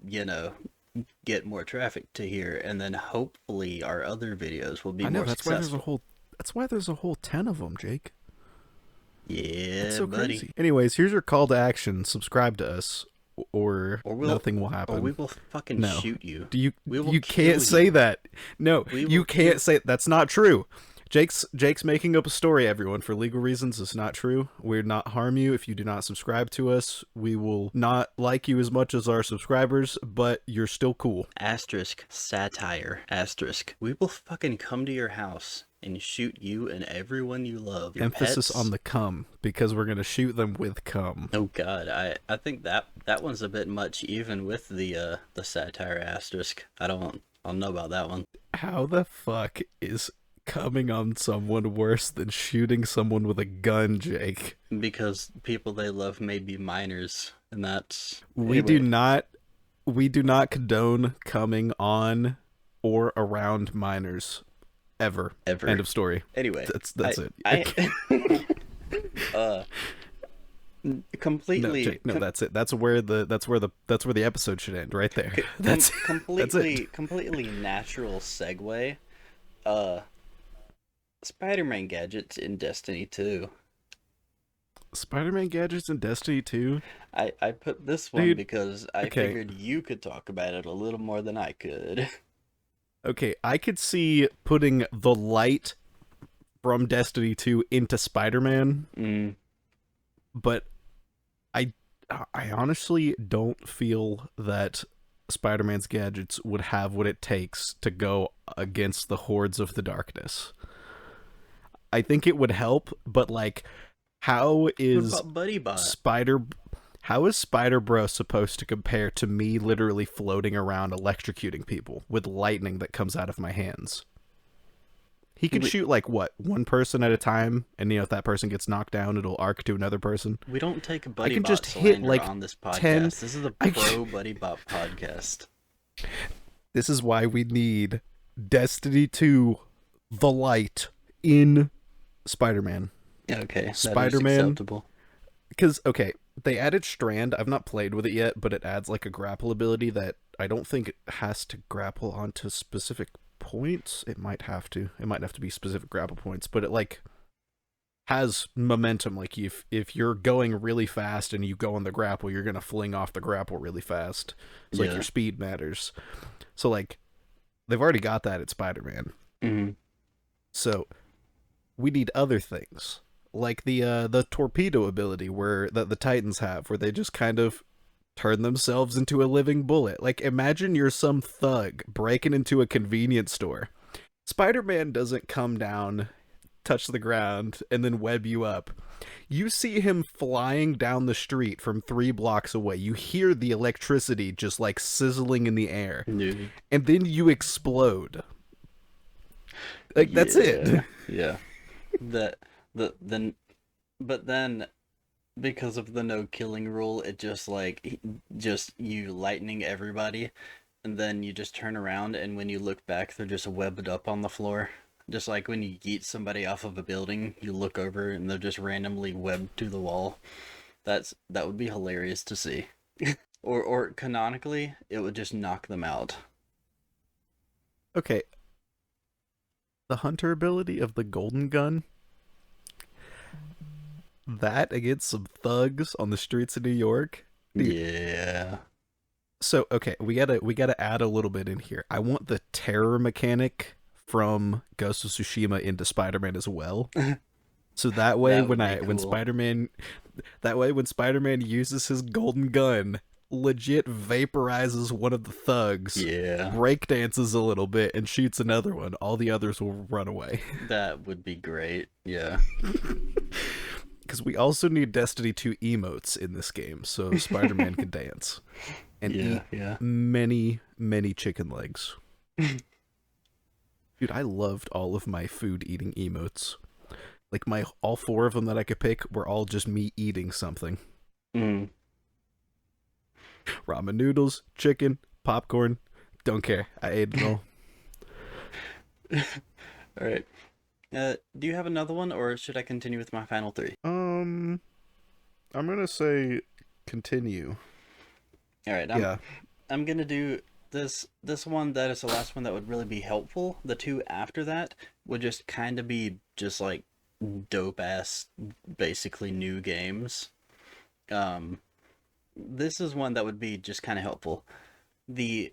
get more traffic to here, and then hopefully our other videos will be more successful. That's why there's a whole 10 of them, Jake. Yeah, that's so buddy. crazy. Anyways, here's your call to action. Subscribe to us. or or nothing will we happen. will fucking No. shoot you. Do you We will you can't kill say you. that. No, We will you can't kill. say that's not true. Jake's making up a story, everyone, for legal reasons. It's not true. We're not harm you if you do not subscribe to us. We will not like you as much as our subscribers, but you're still cool. Asterisk satire. Asterisk. We will fucking come to your house and shoot you and everyone you love. Your Emphasis pets. on the cum, because we're gonna shoot them with cum. Oh God, I think that one's a bit much, even with the satire asterisk. I don't know about that one. How the fuck is coming on someone worse than shooting someone with a gun, Jake? Because people they love may be minors, and that's We do anyway. not we do not condone coming on or around minors ever. Ever. End of story. Anyway, That's it. uh No, completely Jake, no, that's it. That's where the episode should end right there. That's it. completely natural segue. Uh, Spider-Man gadgets in Destiny 2. Spider-Man gadgets in Destiny 2? I put this one Dude, because I okay. figured you could talk about it a little more than I could. Okay, I could see putting the light from Destiny 2 into Spider-Man, Mm, but I I honestly don't feel that Spider-Man's gadgets would have what it takes to go against the hordes of the darkness. I think it would help, but like how what is about Buddy Bot? Spider Bro supposed to compare to me literally floating around electrocuting people with lightning that comes out of my hands? He can We, shoot like what, one person at a time, and if that person gets knocked down, it'll arc to another person. we don't take I Buddy can Bot just hit slander like on this 10. podcast. This is a I pro Buddy Bot podcast. This is why we need Destiny 2 the light in Spider-Man. Okay, that is Spider-Man, acceptable. because okay, they added Strand. I've not played with it yet, but it adds like a grapple ability that I don't think it has to grapple onto specific points. It might have to. It might have to be specific grapple points, but it like has momentum. Like if you're going really fast and you go on the grapple, you're gonna fling off the grapple really fast. So like Yeah. your speed matters. So like they've already got that at Spider-Man. Mm-hmm. So we need other things. Like the torpedo ability where that the Titans have, where they just kind of turn themselves into a living bullet. Like imagine you're some thug breaking into a convenience store. Spider-Man doesn't come down, touch the ground, and then web you up. You see him flying down the street from 3 blocks away. You hear the electricity just like sizzling in the air. Dude. And then you explode. Like that's it. Yeah. That then, but then because of the no killing rule, it just like just you lightning everybody, and then you just turn around, and when you look back, they're just webbed up on the floor. Just like when you yeet somebody off of a building, you look over and they're just randomly webbed to the wall. That would be hilarious to see. Or canonically, it would just knock them out. Okay. The hunter ability of the golden gun, that against some thugs on the streets of New York. Dude. Yeah. So okay, we gotta add a little bit in here. I want the terror mechanic from Ghost of Tsushima into Spider-Man as well. So that way That would be when cool. Spider-Man uses his golden gun, legit vaporizes one of the thugs, Yeah. breakdances a little bit, and shoots another one, all the others will run away. That would be great. Yeah. Because we also need Destiny 2 emotes in this game, so Spider-Man can dance and eat Yeah. many, many chicken legs. Dude, I loved all of my food eating emotes. Like all 4 of them that I could pick were all just me eating something. Mm. Ramen noodles, chicken, popcorn, don't care. I ate it all. All right. Do you have another one, or should I continue with my final 3? I'm gonna say continue. All right. Yeah. I'm gonna do this one. That is the last one that would really be helpful. The 2 after that would just kind of be just like dope ass, basically new games. this is one that would be just kind of helpful. The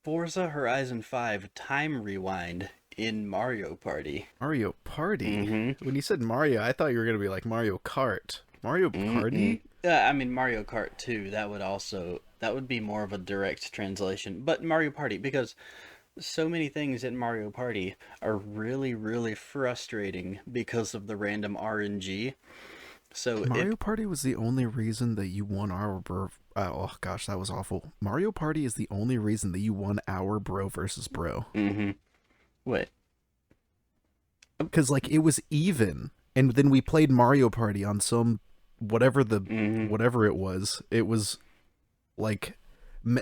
Forza Horizon 5 time rewind in Mario Party. Mario Party. Mm-hmm. When you said Mario, I thought you were gonna be like Mario Kart. Mario Mm-mm. Party? Yeah, I mean Mario Kart 2, that would be more of a direct translation. But Mario Party, because so many things in Mario Party are really, really frustrating because of the random RNG. So Mario Party was the only reason that you won our bro. Oh gosh, that was awful. Mario Party is the only reason that you won our bro versus bro. mm-hmm. Wait. Because like it was even, and then we played Mario Party on some whatever the Mm-hmm. whatever it was. It was like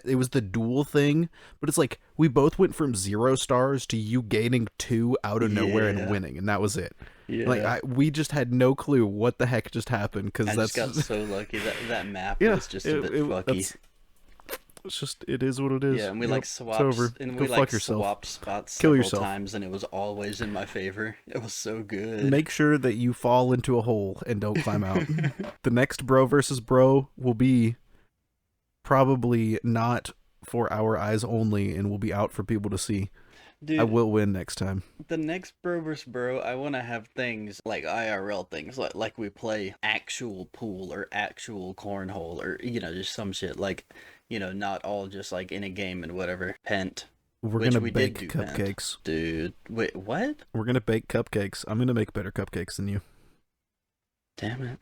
it was the duel thing, but it's like we both went from 0 stars to you gaining 2 out of nowhere and Yeah. winning, and that was it. Like Yeah. we just had no clue what the heck just happened because I just that's got so lucky that that map yeah. was just a bit fucky. That's it's just it is what it is. Yeah, and we Yep, like it's over. Go fuck yourself. swapped spots Kill several yourself. times, and it was always in my favor. It was so good. Make sure that you fall into a hole and don't climb out. The next bro versus bro will be probably not for our eyes only and will be out for people to see. I Dude, will win next time. the next bro vs bro, I want to have things like IRL things, like we play actual pool or actual cornhole or just some shit like, not all just like in a game and whatever. Pent, We're which gonna we did bake do pent. cupcakes. Dude, wait, what? We're gonna bake cupcakes. I'm gonna make better cupcakes than you. Damn it.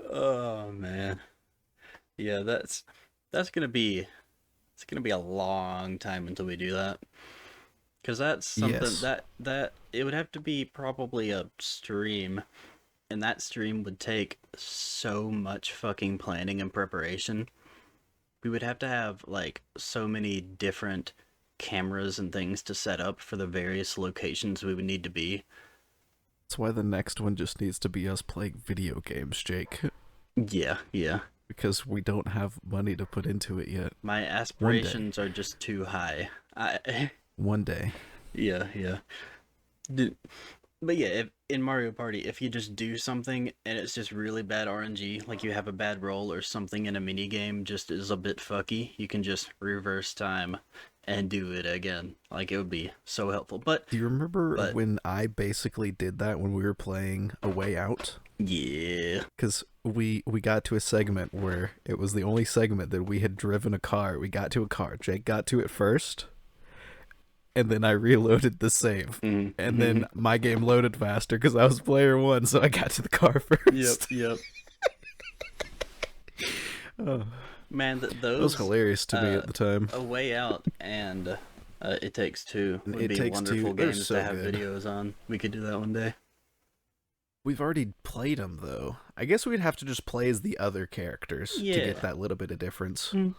Oh man. Yeah, that's gonna be it's gonna be a long time until we do that. Cause that's something Yes. that it would have to be probably a stream, and that stream would take so much fucking planning and preparation. We would have to have like so many different cameras and things to set up for the various locations we would need to be. That's why the next one just needs to be us playing video games, Jake. Yeah, yeah. Because we don't have money to put into it yet. My aspirations are just too high. I One day. Yeah, yeah. Dude, but yeah, in Mario Party, if you just do something and it's just really bad RNG, like you have a bad roll or something in a mini game just is a bit fucky, you can just reverse time and do it again. Like it would be so helpful. Do you remember But when I basically did that when we were playing A Way Out? yeah. Because we got to a segment where it was the only segment that we had driven a car. We got to a car. Jake got to it first, and then I reloaded the save. Mm-hmm. And then my game loaded faster because I was player one, so I got to the car first. Yep. Oh, Man, that was hilarious to me at the time. A Way Out and It Takes Two would It be Takes wonderful Two, they're games so to have good. videos on. We could do that one day. We've already played them, though. I guess we'd have to just play as the other characters to Yeah. get that little bit of difference. Mm.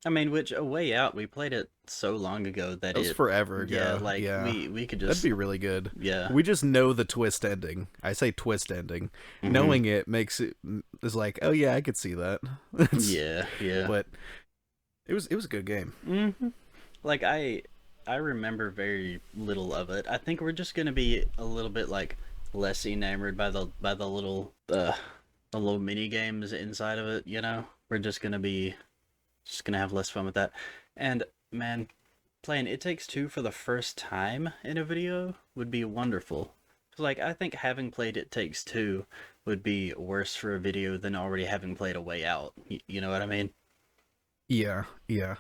I mean, which A Way Out, we played it so long ago that That was forever ago. Yeah, we could that'd just be really good. yeah. We just know the twist ending. I say twist ending. Mhm. Knowing it makes it is like, oh yeah, I could see that. Yeah. But it was a good game. Mm-hmm. Like I remember very little of it. I think we're just gonna be a little bit like less enamored by the the little mini games inside of it. We're just gonna have less fun with that. And man, playing It Takes Two for the first time in a video would be wonderful. Like I think having played It Takes Two would be worse for a video than already having played A Way Out. You know what I mean? Yeah.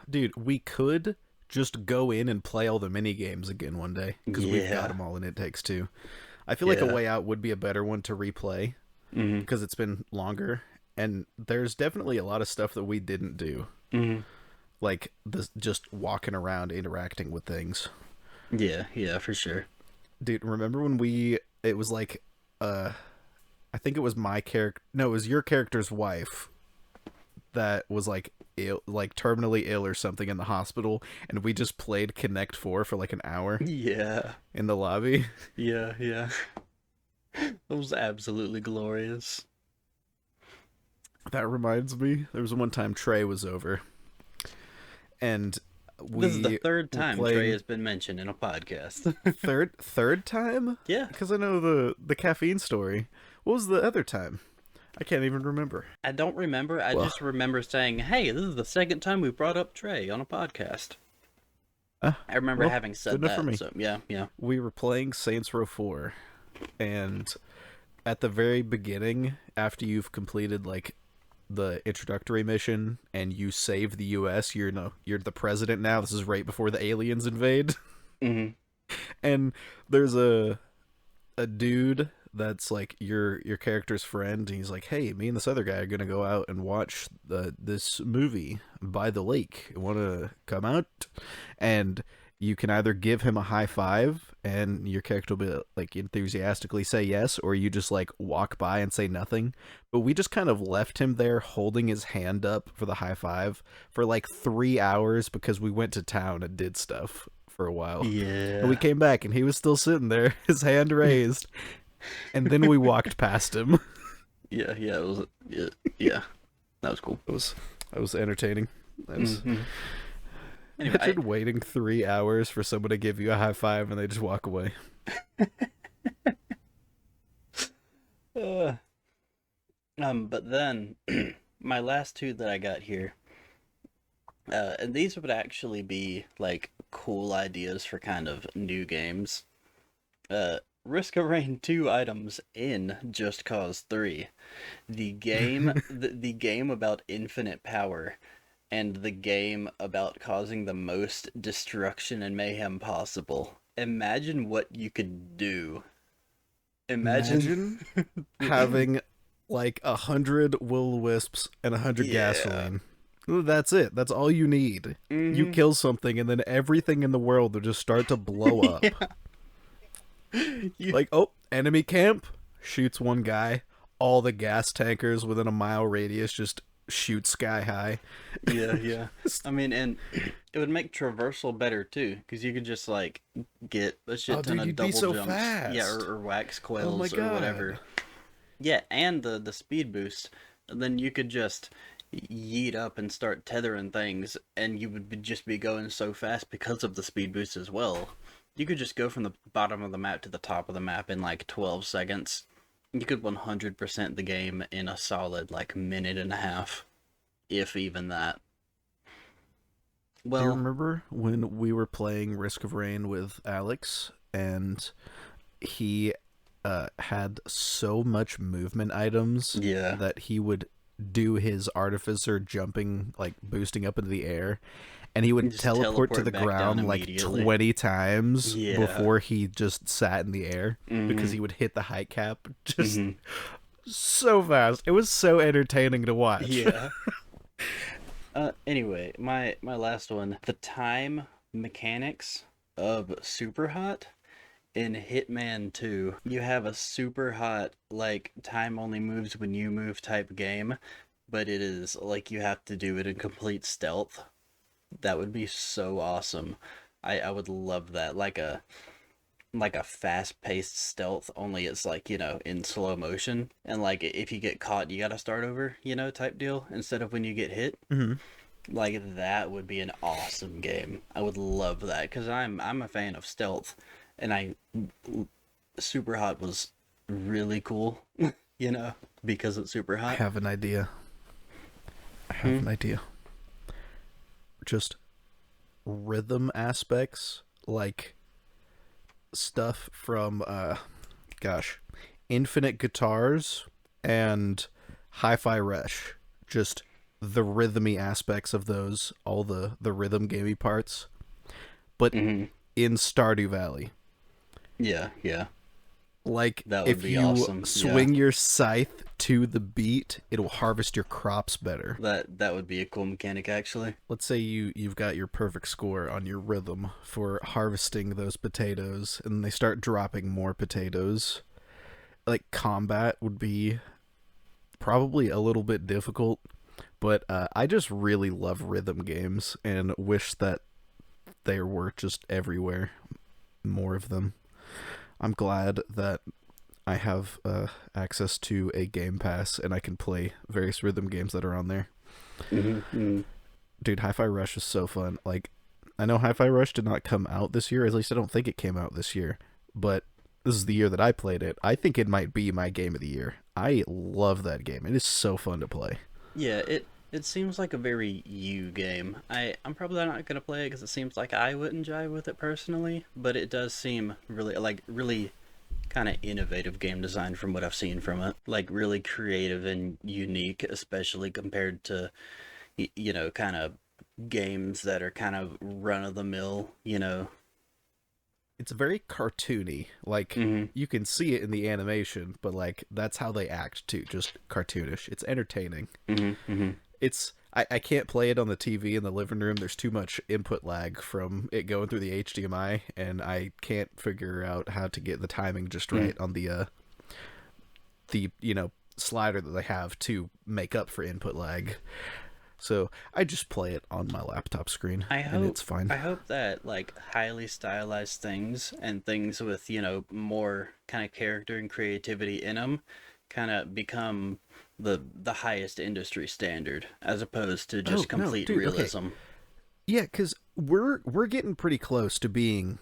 Dude, we could just go in and play all the mini games again one day because we've got them all and It Takes Two. I feel like A Yeah. Way Out would be a better one to replay Mm-hmm. because it's been longer and there's definitely a lot of stuff that we didn't do. Mm-hmm. Like this, just walking around interacting with things. Yeah, for sure. Dude, remember when it was like I think it was my character, no, it was your character's wife that was like ill, like terminally ill or something in the hospital, and we just played Connect 4 for like an hour Yeah. in the lobby. Yeah. That was absolutely glorious. That reminds me, there was one time Trey was over and This is the we third were time Trey playing has been mentioned in a podcast. third time Yeah, because I know the caffeine story. What was the other time? I can't even remember. I don't remember. I Well, just remember saying, "Hey, this is the second time we brought up Trey on a podcast." uh, I remember well, having good said enough for that. me. So yeah, yeah. We were playing Saints Row 4, and at the very beginning, after you've completed like the introductory mission and you save the U.S., you're the president now. This is right before the aliens invade, Hmm. and there's a dude that's like your character's friend, and he's like, "Hey, me and this other guy are gonna go out and watch this movie by the lake. Want to come out?" And you can either give him a high five, and your character will be like enthusiastically say yes, or you just like walk by and say nothing. But we just kind of left him there holding his hand up for the high five for like 3 hours because we went to town and did stuff for a while. And we Yeah, came back and he was still sitting there, his hand raised. And then we walked past him. yeah, yeah. It was, yeah, yeah. That was cool. It was entertaining. That was Anyway, imagine waiting 3 hours for someone to give you a high five and they just walk away. uh, but then my last two that I got here, and these would actually be like cool ideas for kind of new games. Risk of Rain 2 items in Just Cause 3. The game about infinite power and the game about causing the most destruction and mayhem possible. Imagine what you could do. Imagine Imagine having like 100 will-o-wisps and 100 yeah. gasoline. That's it. That's all you need. You Mhm. kill something and then everything in the world will just start to blow up. Yeah. You, Like, oh, enemy camp, shoots one guy. All the gas tankers within a mile radius just shoot sky high. yeah, yeah. I mean, and it would make traversal better too, because you could just like get a Oh, shit ton dude, of you'd be double so jumps, yeah, fast. or wax Oh my coils or whatever. god. Yeah, and the speed boost. And then you could just yeet up and start tethering things, and you would just be going so fast because of the speed boost as well. You could just go from the bottom of the map to the top of the map in like 12 seconds. You could 100% the game in a solid like minute and a half, if even that. Do you Well, remember when we were playing Risk of Rain with Alex and he had so much movement items yeah, that he would do his artificer jumping, like boosting up into the air, and he you would just teleport to teleport the back down ground like immediately. 20 times Yeah. before he just sat in the air because Mm-hmm. he would hit the height cap just Mm-hmm. so fast. It was so entertaining to watch. Yeah. Anyway, my last one, the time mechanics of Super Hot in Hitman 2. You have a super hot like time only moves when you move type game, but it is like you have to do it in complete stealth. That would be so awesome. I would love that. Like a fast-paced stealth, only it's like, in slow motion. And like if you get caught, you got to start over, type deal instead of when you get hit. Hmm. Like that would be an awesome game. I would love that cuz I'm a fan of stealth, and I Super Hot was really cool, because it's super I hot. have an idea. I have Hmm? an idea. Just rhythm aspects, like stuff from gosh, Infinite Guitars and Hi-Fi Rush. Just the rhythmy aspects of those, all the rhythm gamey parts, but Hmm. in Stardew Valley. Yeah, yeah. Like That would if be you awesome. Yeah. swing your scythe to the beat, it'll harvest your crops better. That would be a cool mechanic actually. Let's say you've got your perfect score on your rhythm for harvesting those potatoes and they start dropping more potatoes. Like combat would be probably a little bit difficult, but I just really love rhythm games and wish that there were just everywhere more of them. I'm glad that I have access to a Game Pass and I can play various rhythm games that are on there. Hmm. Dude, Hi-Fi Rush is so fun. Like, I know Hi-Fi Rush did not come out this year. At least I don't think it came out this year. But this is the year that I played it. I think it might be my game of the year. I love that game. It is so fun to play. Yeah, it seems like a very you game. I'm probably not gonna play it because it seems like I wouldn't jive with it personally, but it does seem really kind of innovative game design from what I've seen from it. Like really creative and unique, especially compared to kind of games that are kind of run of the mill. It's very cartoony. Like Hmm. you can see it in the animation, but like that's how they act too, just cartoonish. It's entertaining. Hmm. Hmm. I can't play it on the TV in the living room. There's too much input lag from it going through the HDMI, and I can't figure out how to get the timing just right on the slider that they have to make up for input lag. So I just play it on my laptop screen, I and hope it's fine. I hope that like highly stylized things and things with more kind of character and creativity in them kind of become the highest industry standard as opposed to Oh just no, complete dude. Okay, realism. yeah, because we're getting pretty close to being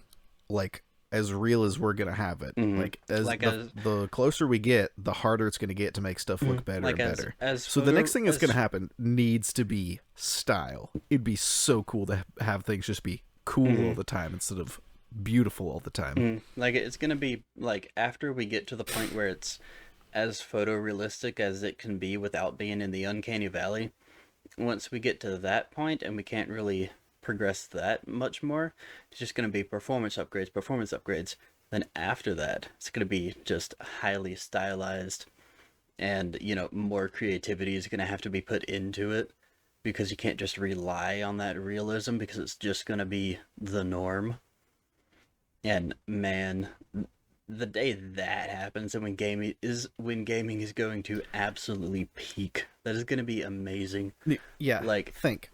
like as real as we're gonna have it. Hmm. Like as Like as the closer we get, the harder it's gonna get to make stuff look better like and better. as So the photo next thing that's gonna as happen needs to be style. It'd be so cool to have things just be cool all mhm, the time instead of beautiful all the time. like it's gonna be like after we get to the point where it's as photorealistic as it can be without being in the uncanny valley. Once we get to that point and we can't really progress that much more, it's just going to be performance upgrades. Then after that, it's going to be just highly stylized and, more creativity is going to have to be put into it because you can't just rely on that realism because it's just going to be the norm. And man, the day that happens and when gaming is going to absolutely peak. That is going to be amazing. Yeah, Like think.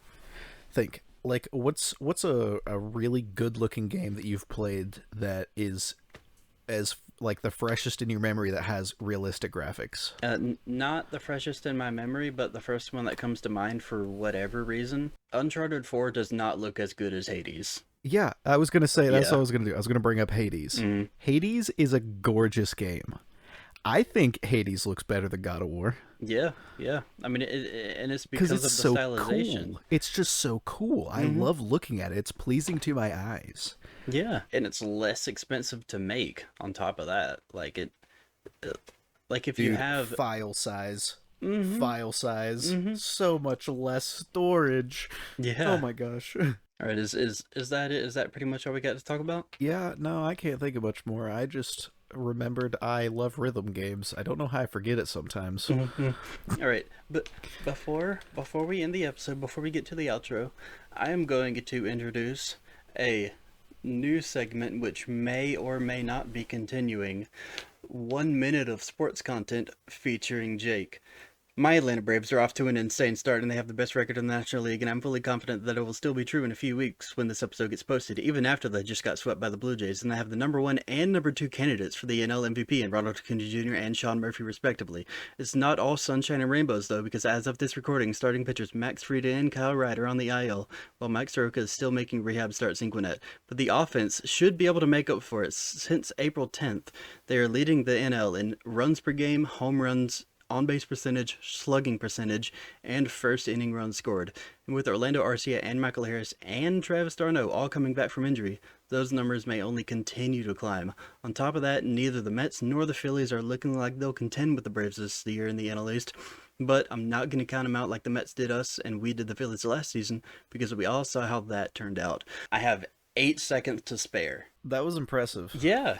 Like what's a really good looking game that you've played that is as like the freshest in your memory that has realistic graphics? not the freshest in my memory, but the first one that comes to mind for whatever reason. Uncharted 4 does not look as good as Hades. Yeah, I was gonna say that's what Yeah. I was gonna do. I was gonna bring up Hades. Mm. Hades is a gorgeous game. I think Hades looks better than God of War Yeah, yeah. I mean, and it's because because it's of the so stylization. cool. It's just so cool. I Hmm. love looking at it. It's pleasing to my eyes. Yeah, and it's less expensive to make on top of that. Uh, like if you Dude, have, file size, hmm, so much less storage. Oh yeah. my gosh. All right, is that it? Is that pretty much all we got to talk about? Yeah, no, I can't think of much more. I just remembered I love rhythm games. I don't know how I forget it sometimes. Hmm. All right, but before we end the episode, before we get to the outro, I am going to introduce a new segment which may or may not be continuing. 1 minute of sports content featuring Jake. My Atlanta Braves are off to an insane start and they have the best record in the National League, and I'm fully confident that it will still be true in a few weeks when this episode gets posted, even after they just got swept by the Blue Jays, and they have the number one and number two candidates for the NL MVP in Ronald Acuna Jr. and Sean Murphy, respectively. It's not all sunshine and rainbows, though, because as of this recording, starting pitchers Max Frieda and Kyle Wright are on the IL, while Mike Soroka is still making rehab starts in Gwinnett. But the offense should be able to make up for it. Since April 10th, they are leading the NL in runs per game, home runs, on base percentage, slugging percentage, and first inning runs scored. And with Orlando Arcia and Michael Harris and Travis d'Arnaud all coming back from injury, those numbers may only continue to climb. On top of that, neither the Mets nor the Phillies are looking like they'll contend with the Braves this year in the NL East. But I'm not going to count them out like the Mets did us and we did the Phillies last season because we all saw how that turned out. I have 8 seconds to spare. That was impressive. I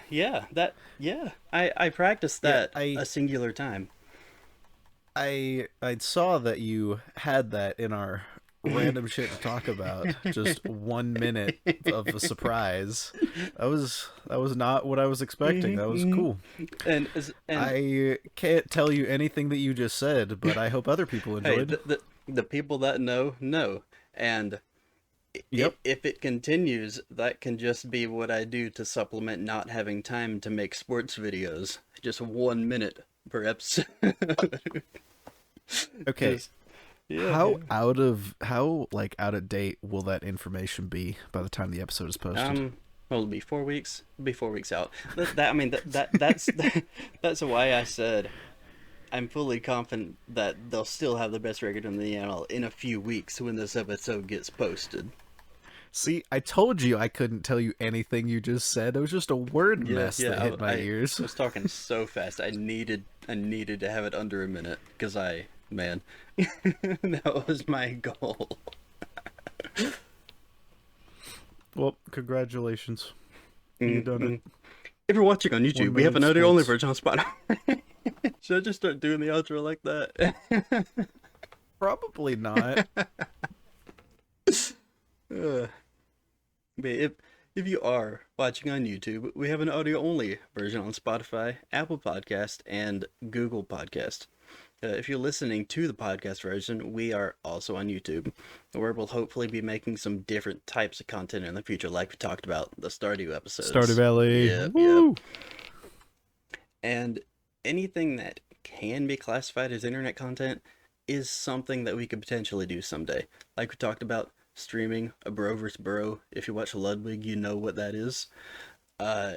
practiced Yeah, that a singular time. I saw that you had that in our random shit to talk about. Just 1 minute of a surprise. That was not what I was expecting. That was cool. And I can't tell you anything that you just said, but I hope other people hey, enjoyed. the people that know, and Yep. if it continues, that can just be what I do to supplement not having time to make sports videos. Just 1 minute per episode. Okay. Just Yeah, How yeah. out of date will that information be by the time the episode is posted? Well, it'll be 4 weeks. It'll be 4 weeks out. That I mean that's that's why I said I'm fully confident that they'll still have the best record in the NL in a few weeks when this episode gets posted. See, I told you I couldn't tell you anything you just said. It was just a word Yeah, mess that yeah. hit my ears. I was talking so fast. I needed to have it under a minute because man, that was my goal. Well, congratulations. You done it. If you're watching on 1 YouTube, we have million an audio only sports. version on Spotify. Should I just start doing the outro like that? Probably not. Uh, but if you are watching on YouTube, we have an audio only version on Spotify, Apple Podcast, and Google Podcast. If you're listening to the podcast version, we are also on YouTube, where we'll hopefully be making some different types of content in the future, like we talked about the Stardew Stardew episodes. Valley. Yep, yep. Woo! And anything that can be classified as internet content is something that we could potentially do someday. Like we talked about streaming a bro vs. bro. If you watch Ludwig, you know what that is. Uh,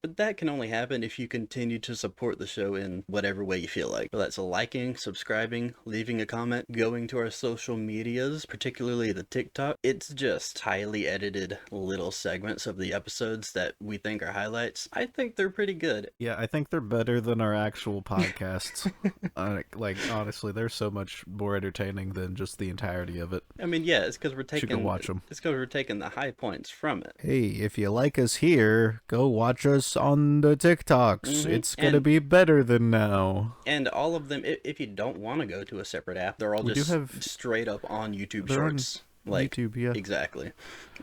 but that can only happen if you continue to support the show in whatever way you feel like. Whether that's liking, subscribing, leaving a comment, going to our social medias, particularly the TikTok. It's just highly edited little segments of the episodes that we think are highlights. I think they're pretty good. Yeah, I think they're better than our actual podcasts. Honestly, they're so much more entertaining than just the entirety of it. I mean, yeah, it's because we're Should go taking watch them. it's because we're taking the high points from it. Hey, if you like us here, go watch us on the TikToks. It's gonna And be better than now. and all of them, if you don't want to go to a separate app, they're all We do just have- straight up on YouTube They're on Shorts. Like YouTube, yeah. exactly.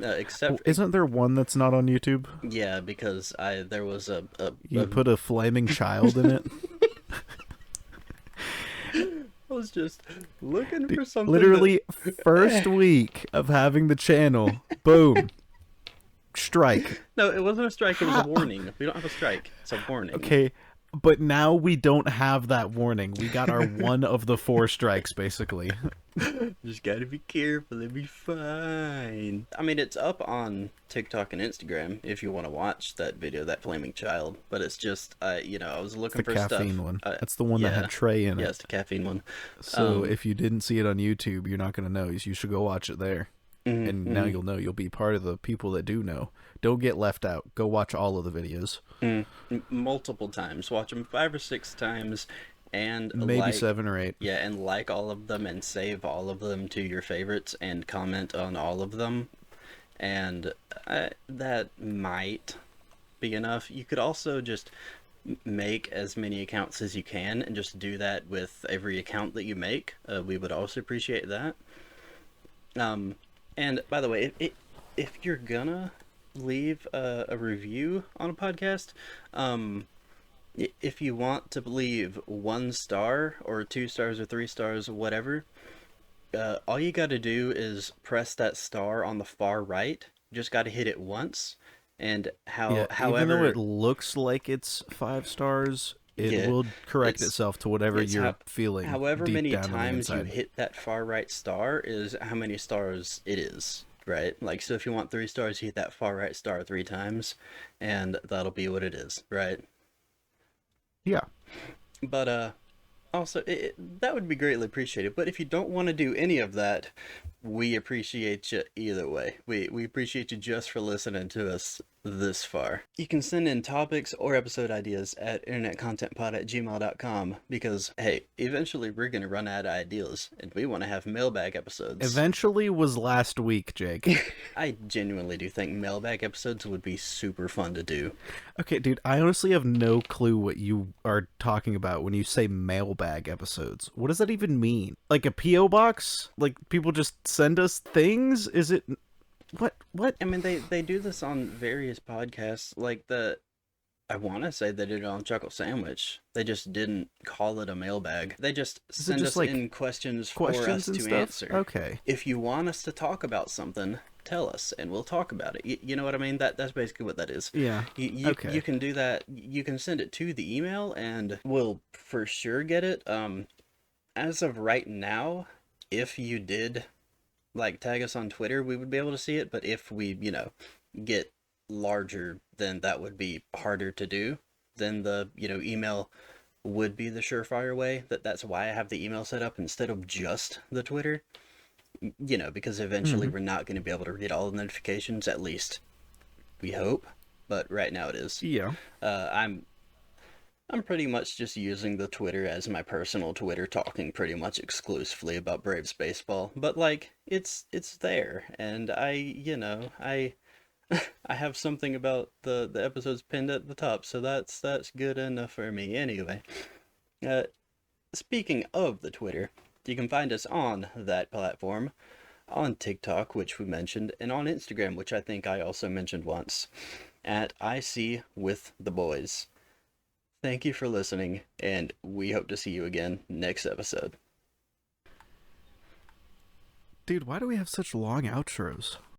Except Isn't there one that's not on YouTube? yeah, because there was You put a flaming child in it. I was just looking for something. Literally, first week of having the channel, boom, strike. No, it wasn't a strike. It was a warning. We don't have a strike. It's a warning. Okay, but now we don't have that warning. We got our one of the 4 strikes, basically. Just gotta be careful. It'll be fine. I mean, it's up on TikTok and Instagram if you want to watch that video, that flaming child. But it's just, I was looking The for stuff. caffeine one. That's the one that yeah. had Trey in Yeah, it. it's the caffeine one. So if you didn't see it on YouTube, you're not going to know. You should go watch it there. And now you'll know. You'll be part of the people that do know. Don't get left out. Go watch all of the videos. Multiple times. Watch them 5 or 6 times. And Maybe 7 or 8. Yeah, and like all of them and save all of them to your favorites and comment on all of them. And that might be enough. You could also just make as many accounts as you can and just do that with every account that you make. We would also appreciate that. And by the way, if you're gonna leave a review on a podcast, if you want to leave 1 star or 2 stars or 3 stars, whatever, all you got to do is press that star on the far right. You just got to hit it once. And however, even though it looks like it's 5 stars, it will correct itself to whatever you're feeling. However deep many down on the times you inside. hit that far right star is how many stars it is, right? Like, so if you want 3 stars, you hit that far right star 3 times, and that'll be what it is, right? Yeah. But also, that would be greatly appreciated. But if you don't want to do any of that, we appreciate you either way. We appreciate you just for listening to us this far. You can send in topics or episode ideas at InternetContentPod@gmail.com because, hey, eventually we're going to run out of ideas and we want to have mailbag episodes. Eventually was last week, Jake. I genuinely do think mailbag episodes would be super fun to do. Okay, dude, I honestly have no clue what you are talking about when you say mailbag episodes. What does that even mean? Like a P.O. box? Like people just send us things? Is it... What? I mean, they do this on various podcasts. Like I want to say they did it on Chuckle Sandwich. They just didn't call it a mailbag. They just send us in questions for us and to stuff? answer. Okay. If you want us to talk about something, tell us and we'll talk about it. You know what I mean? That's basically what that is. Yeah. Okay. You can do that. You can send it to the email and we'll for sure get it. As of right now, if you did like tag us on Twitter, we would be able to see it. But if we, get larger, then that would be harder to do. Then the, email would be the surefire way. That's why I have the email set up instead of just the Twitter. Because eventually Hmm. we're not going to be able to read all the notifications, at least we hope. But right now it is. Yeah. I'm pretty much just using the Twitter as my personal Twitter, talking pretty much exclusively about Braves baseball. But like, it's there, and I I have something about the episodes pinned at the top, so that's good enough for me. Anyway, uh, speaking of the Twitter, you can find us on that platform, on TikTok, which we mentioned, and on Instagram, which I think I also mentioned once, at IC with the boys. Thank you for listening, and we hope to see you again next episode. Dude, why do we have such long outros?